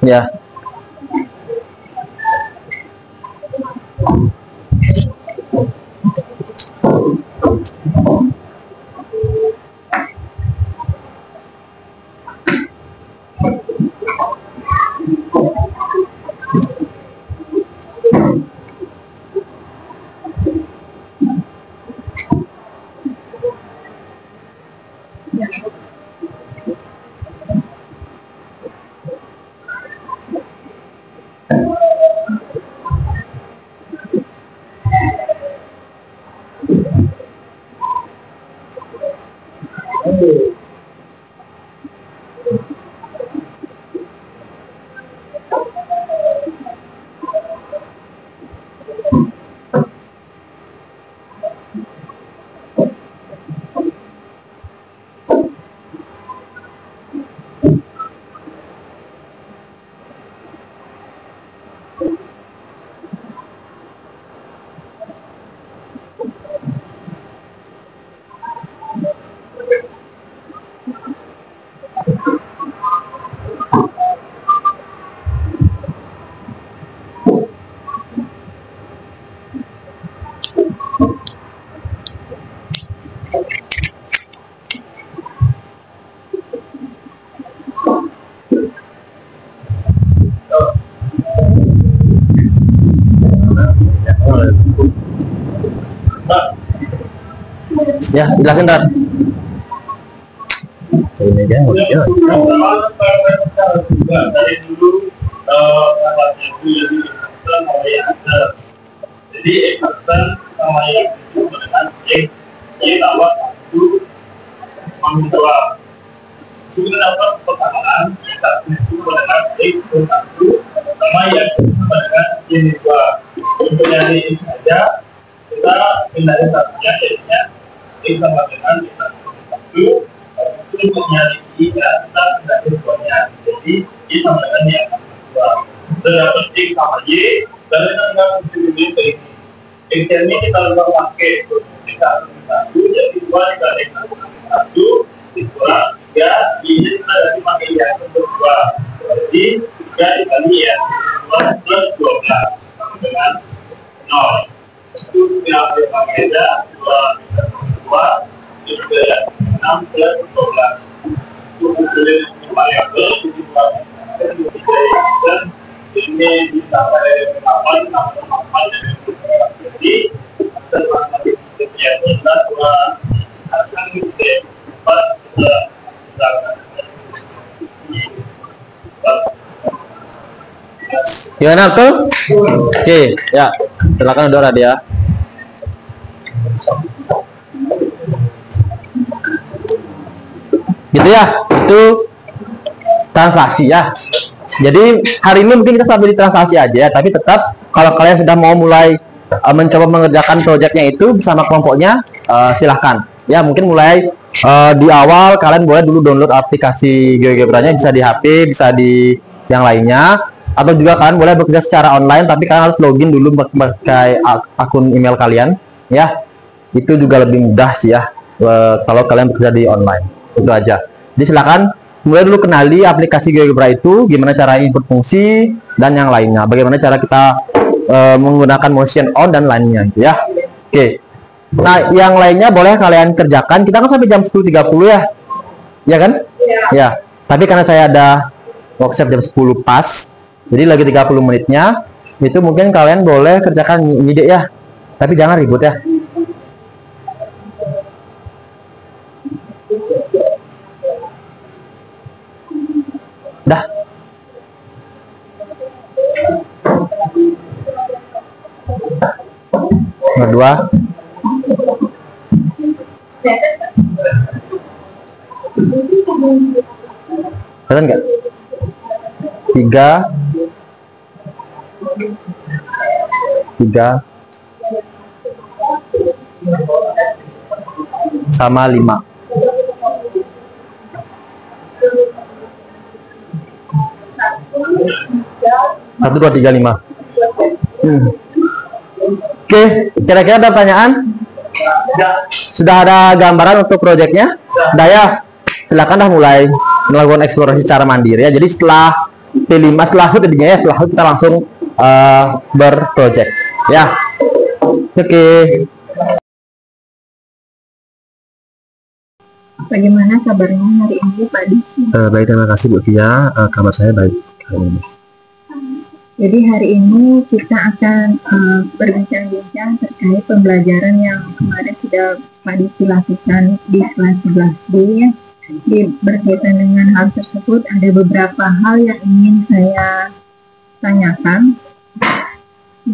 Ya. Ya, jelasin Ran. Ini dia. Dari dulu jadi eksen sama yang itu dengan X Y tambah 1 menjual. Itu dapat persamaan kita itu dengan X plus 1 sama yang itu dengan Y dua. Untuk nyari ini saja kita hindari satunya, jadinya X sama dengan Y plus 1. Untuk nyari Y ya kita hindari duanya. Jadi Y sama dengan Y dua. Terdapat X sama Y dari tanggal 7 ini. X ini kita lupa pakai kita satu jadi 2 dikali 1 dikurang 3 ini kita dari pakai ya untuk 2 jadi 3 dikali ya 2 plus 12 sama dengan 0 itu kita pakai ya 2 itu 6 plus 12 itu boleh variabel jadi 2 dan ini ditambah dari 8 tambah 8 jadi sekian kita akan Gimana tuh? Oke, ya. Silakan Dora dia. Gitu ya. Itu translasi ya. Jadi hari ini mungkin kita sambil di transaksi aja, tapi tetap kalau kalian sudah mau mulai mencoba mengerjakan proyeknya itu bersama kelompoknya, silahkan. Ya mungkin mulai di awal kalian boleh dulu download aplikasi GeoGebranya, bisa di HP, bisa di yang lainnya, atau juga kalian boleh bekerja secara online, tapi kalian harus login dulu pakai akun email kalian. Ya, itu juga lebih mudah sih ya kalau kalian bekerja di online. Itu aja. Jadi silakan mulai dulu kenali aplikasi GeoGebra itu, gimana cara berfungsi dan yang lainnya, bagaimana cara kita menggunakan motion on dan lainnya gitu ya. Oke. Nah, yang lainnya boleh kalian kerjakan. Kita kan sampai jam 10.30 ya. Ya kan? Ya. Tapi karena saya ada workshop jam 10 pas, jadi lagi 30 menitnya, itu mungkin kalian boleh kerjakan ide ya. Tapi jangan ribut ya. Dah. Nomor 2. Kalian nggak? 3 sama 5. 1, 2, 3, 5. Oke, kira-kira ada pertanyaan? Sudah ada gambaran untuk proyeknya? Udah ya? Silakan dah mulai melakukan eksplorasi secara mandiri ya. Jadi setelah P5, setelah tadinya ya, setelah kita langsung berproject ya. Oke. Bagaimana kabarnya hari ini Pak Diki? Baik, terima kasih Bu Tia. Kabar saya baik hari ini. Jadi hari ini kita akan berbincang-bincang terkait pembelajaran yang kemarin sudah Pak Diki lakukan di kelas 11B ya. Berkaitan dengan hal tersebut ada beberapa hal yang ingin saya tanyakan.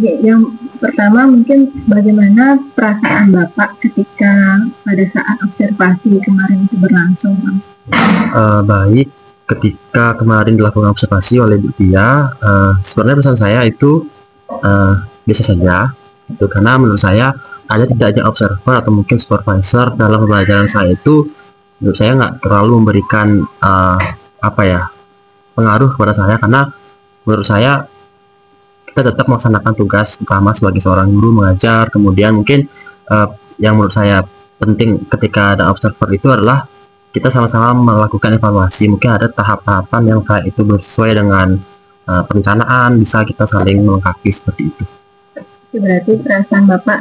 Yang pertama mungkin bagaimana perasaan Bapak ketika pada saat observasi kemarin itu berlangsung? Baik, ketika kemarin dilakukan observasi oleh Bu Tia, sebenarnya pesan saya itu biasa saja, itu karena menurut saya ada tidaknya observer atau mungkin supervisor dalam pembelajaran saya itu, menurut saya nggak terlalu memberikan pengaruh kepada saya, karena menurut saya kita tetap melaksanakan tugas utama sebagai seorang guru mengajar. Kemudian mungkin yang menurut saya penting ketika ada observer itu adalah kita sama-sama melakukan evaluasi. Mungkin ada tahap-tahapan yang saya itu belum sesuai dengan perencanaan, bisa kita saling melengkapi seperti itu. Berarti perasaan Bapak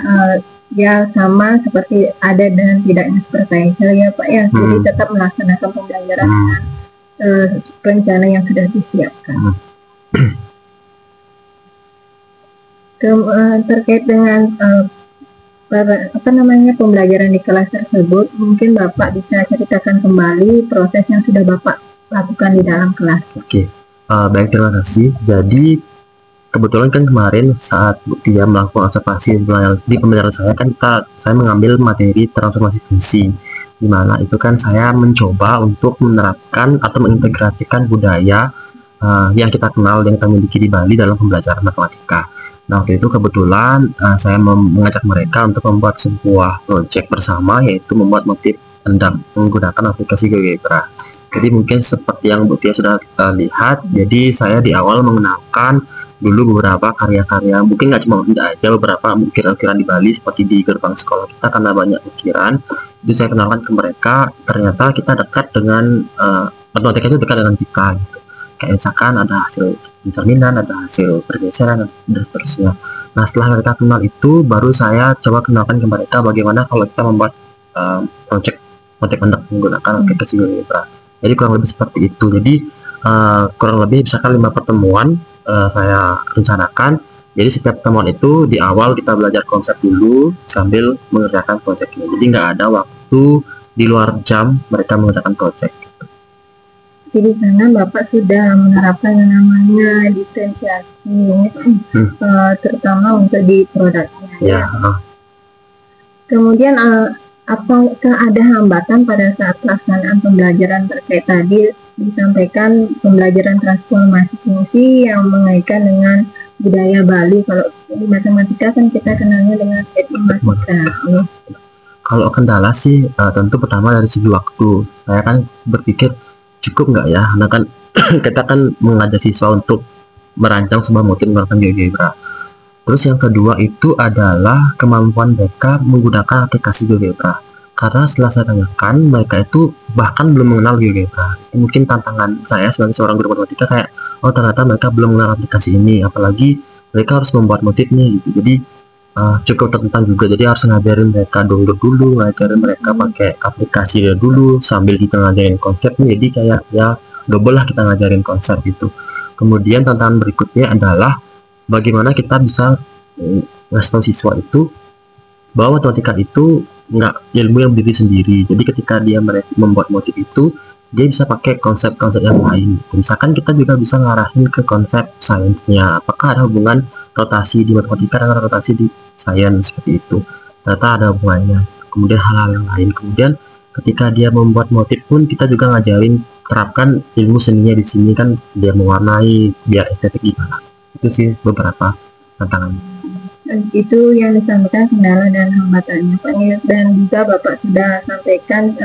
ya sama seperti ada dan tidaknya supervisor ya Pak ya. Jadi tetap melaksanakan pembelajaran dengan rencana yang sudah disiapkan. Terkait dengan pembelajaran di kelas tersebut, mungkin Bapak bisa ceritakan kembali proses yang sudah Bapak lakukan di dalam kelas. Oke, baik, terima kasih. Jadi kebetulan kan kemarin saat Bu Tia melakukan observasi di pembelajaran saya kan saya mengambil materi transformasi fungsi, di mana itu kan saya mencoba untuk menerapkan atau mengintegrasikan budaya yang kita kenal, yang kita miliki di Bali dalam pembelajaran matematika. Nah, waktu itu kebetulan saya mengajak mereka untuk membuat sebuah proyek bersama, yaitu membuat motif endam menggunakan aplikasi GeoGebra. Jadi mungkin seperti yang Bu Tia sudah lihat, jadi saya di awal mengenalkan dulu beberapa karya-karya, mungkin nggak cuma benda aja, beberapa ukiran-ukiran di Bali seperti di gerbang sekolah kita karena banyak ukiran. Itu saya kenalkan ke mereka, ternyata kita dekat dengan matematika itu dekat dengan kita gitu. Kayak misalkan ada hasil cerminan, ada hasil pergeseran, dan seterusnya. Nah, setelah mereka kenal itu, baru saya coba kenalkan ke mereka bagaimana kalau kita membuat proyek pendek menggunakan aplikasi GeoGebra. Jadi kurang lebih seperti itu. Jadi kurang lebih misalkan 5 pertemuan saya rencanakan. Jadi setiap pertemuan itu di awal kita belajar konsep dulu sambil mengerjakan proyeknya. Jadi nggak ada waktu di luar jam mereka mengerjakan proyek. Jadi sana Bapak sudah menerapkan yang namanya diferensiasi, terutama untuk di produknya. Ya. Kemudian apakah ada hambatan pada saat pelaksanaan pembelajaran terkait tadi disampaikan pembelajaran transformasi fungsi yang mengaitkan dengan budaya Bali. Kalau di matematika kan kita kenalnya dengan matematika. Kalau kendala sih tentu pertama dari segi waktu. Saya kan berpikir cukup nggak ya, karena kan kita kan mengajak siswa untuk merancang sebuah motif menggunakan GeoGebra. Terus yang kedua itu adalah kemampuan mereka menggunakan aplikasi GeoGebra. Karena setelah saya tanyakan, mereka itu bahkan belum mengenal GeoGebra. Mungkin tantangan saya sebagai seorang guru matematika kayak, oh ternyata mereka belum mengenal aplikasi ini, apalagi mereka harus membuat motif nih gitu. Jadi cukup tertentang juga, jadi harus ngajarin mereka download dulu, ngajarin mereka pakai aplikasi dulu sambil kita ngajarin konsepnya. Jadi kayak ya double lah kita ngajarin konsep gitu. Kemudian tantangan berikutnya adalah bagaimana kita bisa ngasih tahu siswa itu bahwa matematika itu nggak ilmu yang berdiri sendiri. Jadi ketika dia membuat motif itu, dia bisa pakai konsep-konsep yang lain. Misalkan kita juga bisa ngarahin ke konsep sainsnya, apakah ada hubungan rotasi di matematika dengan rotasi di sains, seperti itu. Ternyata ada hubungannya. Kemudian hal-hal yang lain. Kemudian ketika dia membuat motif pun kita juga ngajarin terapkan ilmu seninya di sini, kan dia mewarnai biar estetik gimana. Itu sih beberapa tantangan. Itu yang disampaikan kendala dan hambatannya, Pak. Dan juga Bapak sudah sampaikan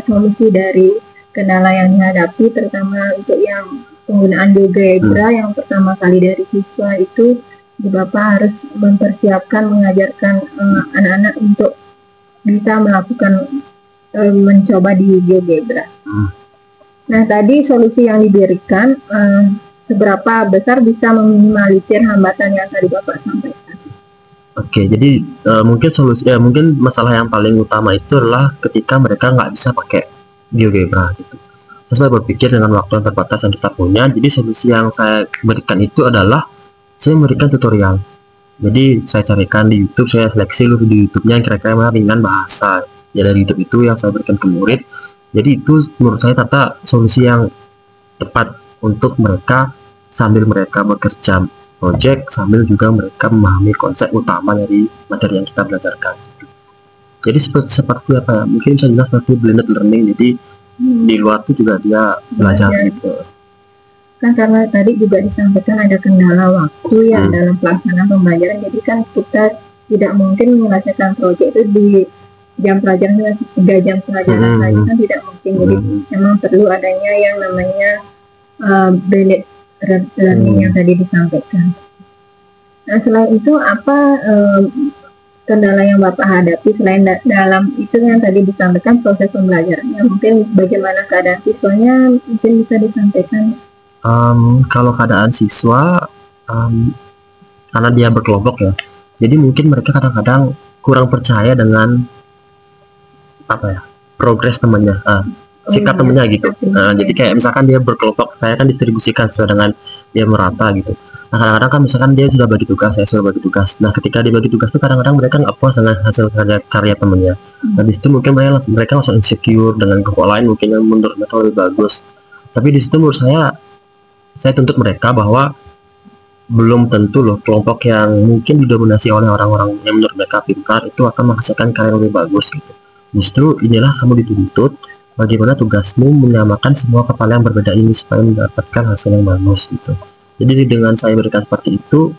solusi dari kendala yang dihadapi, terutama untuk yang penggunaan GeoGebra yang pertama kali dari siswa itu. Bapak harus mempersiapkan, mengajarkan anak-anak untuk bisa melakukan mencoba di GeoGebra. Nah, tadi solusi yang diberikan seberapa besar bisa meminimalisir hambatan yang tadi Bapak sampaikan? Oke, jadi mungkin mungkin masalah yang paling utama itu adalah ketika mereka nggak bisa pakai GeoGebra gitu. Saya berpikir dengan waktu yang terbatas yang kita punya, jadi solusi yang saya berikan itu adalah saya memberikan tutorial. Jadi saya carikan di YouTube, saya seleksi dulu di YouTube-nya yang kira-kira ringan bahasa. Ya dari YouTube itu yang saya berikan ke murid. Jadi itu menurut saya tata solusi yang tepat untuk mereka sambil mereka bekerja project, sambil juga mereka memahami konsep utama dari materi yang kita belajarkan. Jadi seperti apa ya? Mungkin saya jelas seperti blended learning. Jadi di luar itu juga dia belajar gitu. Kan karena tadi juga disampaikan ada kendala waktu ya dalam pelaksanaan pembelajaran. Jadi kan kita tidak mungkin menyelesaikan proyek itu di jam pelajaran 3 jam pelajaran saja, kan tidak mungkin. Jadi memang perlu adanya yang namanya blended learning yang tadi disampaikan. Nah, selain itu apa kendala yang Bapak hadapi selain dalam itu yang tadi disampaikan proses pembelajarannya? Mungkin bagaimana keadaan siswanya mungkin bisa disampaikan. Kalau keadaan siswa karena dia berkelompok ya, jadi mungkin mereka kadang-kadang kurang percaya dengan progres temannya, sikap temennya gitu. Jadi kayak misalkan dia berkelompok, saya kan distribusikan sesuai dengan dia merata gitu. Nah kadang-kadang kan misalkan dia sudah bagi tugas, saya sudah bagi tugas. Nah ketika dia bagi tugas tuh kadang-kadang mereka nggak puas dengan hasil karya temennya. Nah disitu mungkin mereka langsung insecure dengan kelompok lain mungkin yang menurut mereka lebih bagus. Tapi disitu menurut saya tuntut mereka bahwa belum tentu loh kelompok yang mungkin didominasi oleh orang-orang yang menurut mereka pintar itu akan menghasilkan karya yang lebih bagus gitu. Justru inilah kamu dituntut bagaimana tugasmu menyamakan semua kepala yang berbeda ini supaya mendapatkan hasil yang bagus gitu. Jadi dengan saya berikan seperti itu,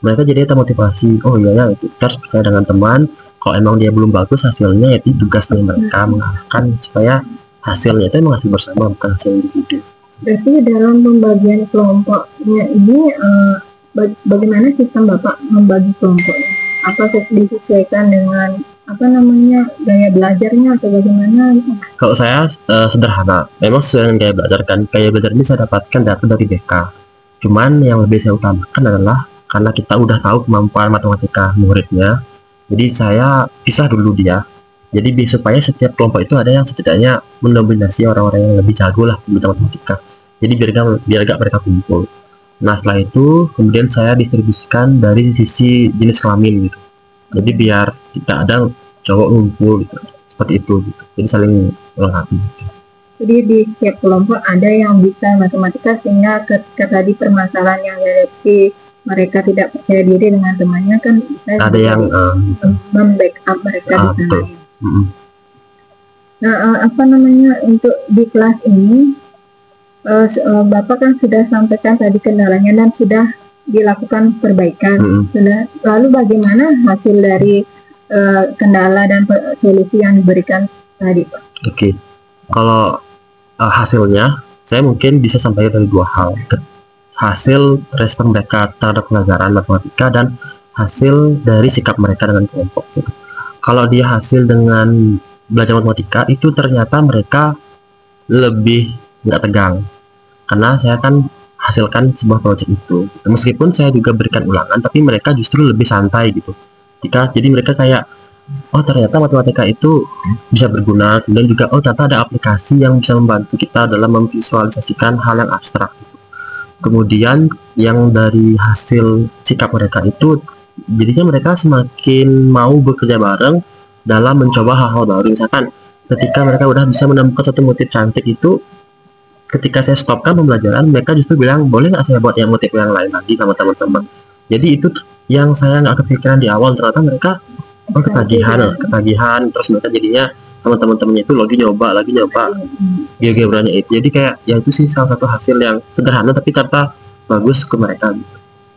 mereka jadi termotivasi. Oh iya ya, itu kita harus percaya dengan teman. Kalau emang dia belum bagus hasilnya, ya itu tugasnya mereka mengarahkan supaya hasilnya itu memang hasil bersama, bukan hasil individu. Berarti dalam pembagian kelompoknya ini, bagaimana sistem Bapak membagi kelompoknya? Apa disesuaikan dengan gaya belajarnya atau bagaimana? Kalau saya sederhana, memang sesuai dengan gaya belajar kan. Gaya belajar ini saya dapatkan data dari BK. Cuman yang lebih saya utamakan adalah karena kita udah tahu kemampuan matematika muridnya, jadi saya pisah dulu dia. Jadi supaya setiap kelompok itu ada yang setidaknya mendominasi orang-orang yang lebih jago lah di matematika. Jadi biar gak mereka kumpul. Nah setelah itu kemudian saya distribusikan dari sisi jenis kelamin gitu. Jadi biar tidak ada cowok ngumpul gitu. Seperti itu gitu. Jadi saling melengkapi gitu. Jadi di setiap kelompok ada yang bisa matematika sehingga ketika tadi permasalahan yang dihadapi mereka tidak percaya diri dengan temannya kan bisa ada yang membackup mereka di sana. Nah, apa namanya, untuk di kelas ini Bapak kan sudah sampaikan tadi kendalanya dan sudah dilakukan perbaikan. Sudah. Lalu bagaimana hasil dari kendala dan solusi yang diberikan tadi, Pak? Oke. Kalau hasilnya saya mungkin bisa sampaikan dari dua hal. Hasil respon mereka terhadap pelajaran matematika dan hasil dari sikap mereka dengan kelompok gitu. Kalau dia hasil dengan belajar matematika itu ternyata mereka lebih nggak tegang karena saya kan hasilkan sebuah proyek itu. Meskipun saya juga berikan ulangan, tapi mereka justru lebih santai gitu. Jadi mereka kayak, oh ternyata matematika itu bisa berguna, kemudian juga oh ternyata ada aplikasi yang bisa membantu kita dalam memvisualisasikan hal yang abstrak gitu. Kemudian yang dari hasil sikap mereka itu jadinya mereka semakin mau bekerja bareng dalam mencoba hal-hal baru. Misalkan ketika mereka udah bisa menemukan satu motif cantik itu, ketika saya stopkan pembelajaran, mereka justru bilang, boleh nggak saya buat yang motif yang lain lagi sama teman-teman. Jadi itu yang saya nggak kepikiran di awal, ternyata mereka ketagihan, terus mereka jadinya sama teman-temannya itu lagi nyoba geogebranya itu. Jadi kayak ya itu sih salah satu hasil yang sederhana tapi ternyata bagus ke mereka.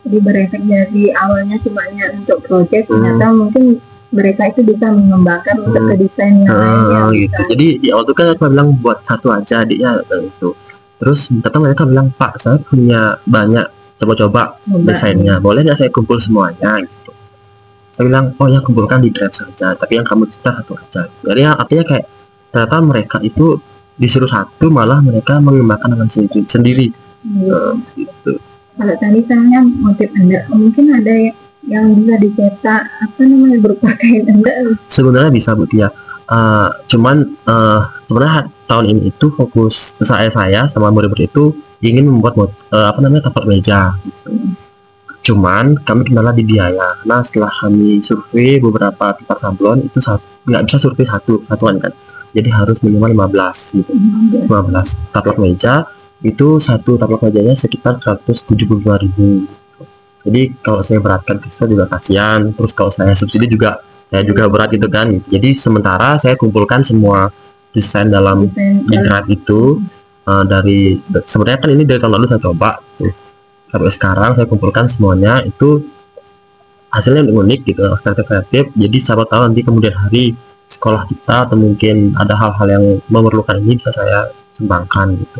Jadi berefek dari awalnya cuma untuk proyek, ternyata mungkin mereka itu bisa mengembangkan untuk ke desain yang lainnya gitu. Jadi di awal itu kan aku bilang buat satu aja adiknya gitu. Terus ternyata mereka bilang, Pak saya punya banyak coba-coba desainnya, boleh nggak saya kumpul semuanya gitu. Saya bilang, oh ya kumpulkan di drive saja, tapi yang kamu cerita satu aja. Jadi artinya kayak ternyata mereka itu disuruh satu malah mereka mengembangkan dengan sendiri. Gitu. Kalau tadi saya motif Anda, mungkin ada yang bisa dicetak berupa kain Anda? Sebenarnya bisa Bu Tia. Sebenarnya tahun ini itu fokus saya sama murid-murid itu ingin membuat tapak meja gitu. Cuman kami kendala di biaya. Nah setelah kami survei beberapa tempat sablon itu nggak bisa survei satuan kan. Jadi harus minimal 15 gitu. 15 taplak meja itu satu taplak mejanya sekitar 172.000. Jadi kalau saya beratkan siswa juga kasihan. Terus kalau saya subsidi juga saya juga berat gitu kan. Jadi sementara saya kumpulkan semua desain dalam di drive itu dari sebenarnya kan ini dari tahun lalu saya coba tuh. Sampai sekarang saya kumpulkan semuanya itu hasilnya unik gitu, kreatif. Jadi siapa tahu nanti kemudian hari sekolah kita atau mungkin ada hal-hal yang memerlukan ini bisa saya sumbangkan gitu.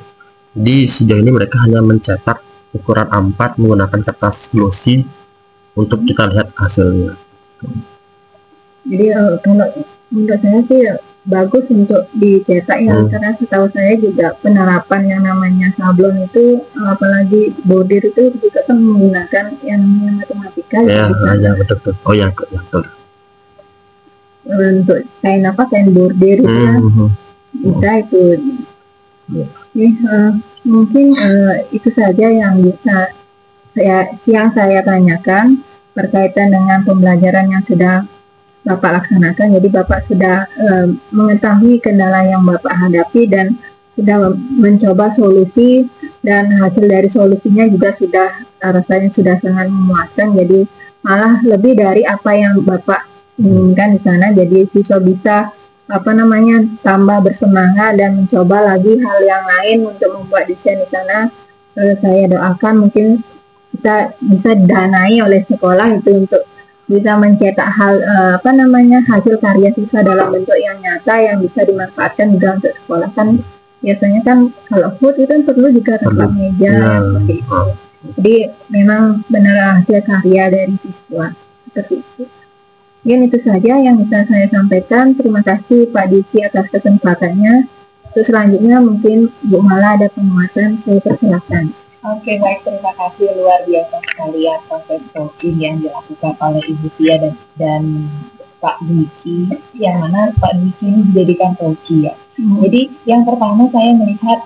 Jadi sejauh ini mereka hanya mencetak ukuran A4 menggunakan kertas glossy untuk kita lihat hasilnya. Jadi kalau menurut saya sih bagus untuk dicetak ya, karena setahu saya juga penerapan yang namanya sablon itu apalagi bordir itu juga kan menggunakan yang namanya matematika ya betul. Oh ya betul. Untuk kain bordir itu kan bisa itu. Mungkin itu saja yang bisa saya tanyakan berkaitan dengan pembelajaran yang sudah Bapak laksanakan. Jadi Bapak sudah mengetahui kendala yang Bapak hadapi dan sudah mencoba solusi, dan hasil dari solusinya juga sudah rasanya sudah sangat memuaskan. Jadi malah lebih dari apa yang Bapak inginkan di sana. Jadi siswa bisa tambah bersemangat dan mencoba lagi hal yang lain untuk membuat desain di sana. Saya doakan mungkin kita bisa didanai oleh sekolah itu untuk bisa mencetak hasil karya siswa dalam bentuk yang nyata yang bisa dimanfaatkan juga untuk sekolah. Kan biasanya kan kalau food itu perlu juga taplak meja seperti itu. Jadi memang benar hasil karya dari siswa seperti itu. Mungkin itu saja yang bisa saya sampaikan. Terima kasih Pak Diki atas kesempatannya. Terus selanjutnya mungkin Bu Mala ada penguatan, saya persilakan. Oke, baik, terima kasih, luar biasa sekali ya proses coaching yang dilakukan oleh Ibu Tia dan Pak Diki, yang mana Pak Diki ini dijadikan coach ya. Jadi yang pertama saya melihat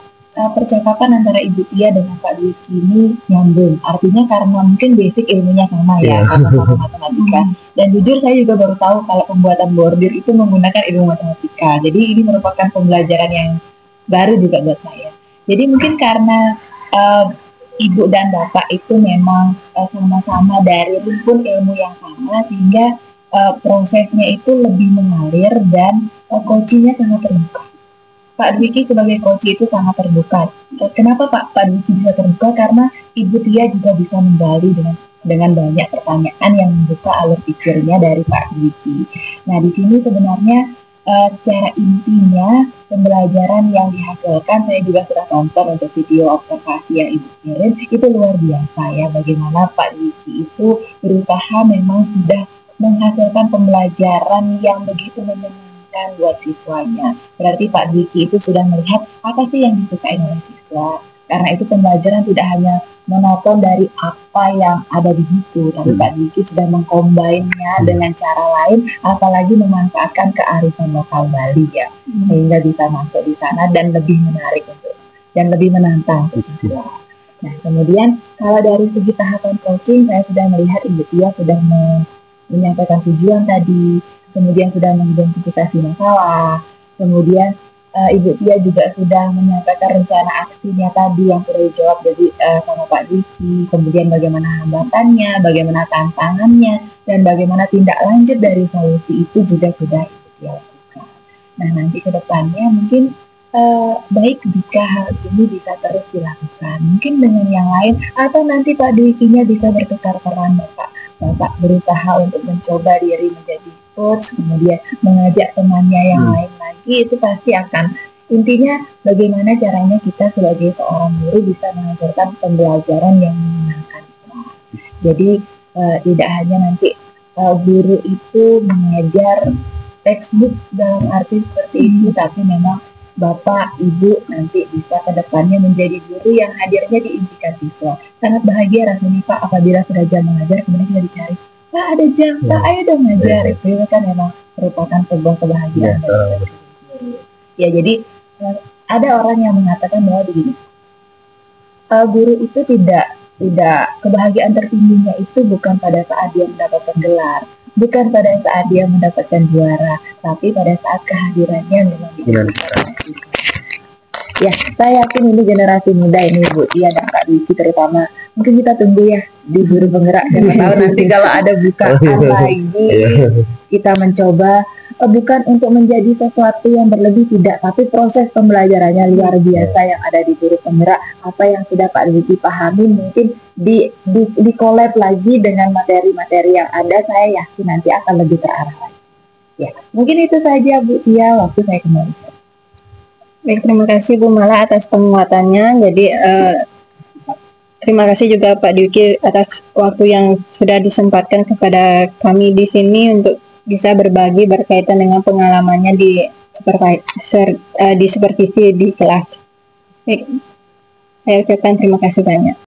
percakapan antara Ibu Tia dengan Pak Diki ini nyambung. Artinya karena mungkin basic ilmunya sama ya, sama matematika. Dan jujur saya juga baru tahu kalau pembuatan bordir itu menggunakan ilmu matematika. Jadi ini merupakan pembelajaran yang baru juga buat saya. Jadi mungkin karena Ibu dan Bapak itu memang sama-sama dari rumpun ilmu yang sama, sehingga prosesnya itu lebih mengalir dan coachingnya sangat terbuka. Pak Dwiki sebagai coach itu sangat terbuka. Kenapa Pak Dwiki bisa terbuka? Karena Ibu Tia juga bisa menggali dengan banyak pertanyaan yang membuka alur pikirnya dari Pak Dwiki. Nah, di sini sebenarnya secara intinya pembelajaran yang dihasilkan, saya juga sudah tonton untuk video observasi yang Ibu kirim, itu luar biasa ya, bagaimana Pak Dwiki itu berusaha memang sudah menghasilkan pembelajaran yang begitu menyenangkan buat siswanya. Berarti Pak Dwiki itu sudah melihat apa sih yang disukai oleh siswa. Karena itu pembelajaran tidak hanya monoton dari apa yang ada di buku, tapi Pak Dwiki sudah mengcombine-nya dengan cara lain, apalagi memanfaatkan kearifan lokal Bali ya, sehingga bisa masuk di sana dan lebih menarik dan lebih menantang untuk siswa. Nah, kemudian kalau dari segi tahapan coaching, saya sudah melihat Ibu Tia sudah menyampaikan tujuan tadi, kemudian sudah mengidentifikasi masalah, kemudian Ibu Tia juga sudah menyampaikan rencana aksinya tadi yang sudah dijawab dari sama Pak Dwiki, kemudian bagaimana hambatannya, bagaimana tantangannya, dan bagaimana tindak lanjut dari solusi itu juga sudah Ibu Tia lakukan. Nah, nanti ke depannya mungkin baik jika hal ini bisa terus dilakukan, mungkin dengan yang lain, atau nanti Pak Dwikinya bisa bertukar peran, Bapak berusaha untuk mencoba diri menjadi coach, kemudian mengajak temannya yang lain lagi, itu pasti akan, intinya bagaimana caranya kita sebagai seorang guru bisa mengajarkan pembelajaran yang menyenangkan. Jadi tidak hanya nanti guru itu mengajar textbook dalam arti seperti itu, tapi memang Bapak, Ibu nanti bisa ke depannya menjadi guru yang hadirnya di impikan siswa. Sangat bahagia rasanya Pak apabila sudah jam mengajar, kemudian kita dicari, Pak ada jam, Pak ayo dong ngajar. Itu kan memang merupakan sebuah kebahagiaan. Ya, jadi ada orang yang mengatakan bahwa begini, guru itu tidak kebahagiaan tertingginya itu bukan pada saat dia mendapatkan gelar, bukan pada saat dia mendapatkan juara, tapi pada saat kehadirannya memang diberikan. Ya, saya yakin ini generasi muda ini Bu Tia dan Kak Dwiki terutama. Mungkin kita tunggu ya di Guru Penggerak, siapa tahu nanti kalau ada bukaan lagi kita mencoba, bukan untuk menjadi sesuatu yang berlebih, tidak, tapi proses pembelajarannya luar biasa yang ada di Guru Penggerak. Apa yang sudah Kak Dwiki pahami mungkin di collab lagi dengan materi-materi yang ada, saya yakin nanti akan lebih terarah lagi. Ya, mungkin itu saja Bu Tia, waktu saya kembali. Baik, terima kasih Bu Mala atas penguatannya. Jadi terima kasih juga Pak Dwiki atas waktu yang sudah disempatkan kepada kami di sini untuk bisa berbagi berkaitan dengan pengalamannya di supervisi di kelas. Baik, saya ucapkan terima kasih banyak.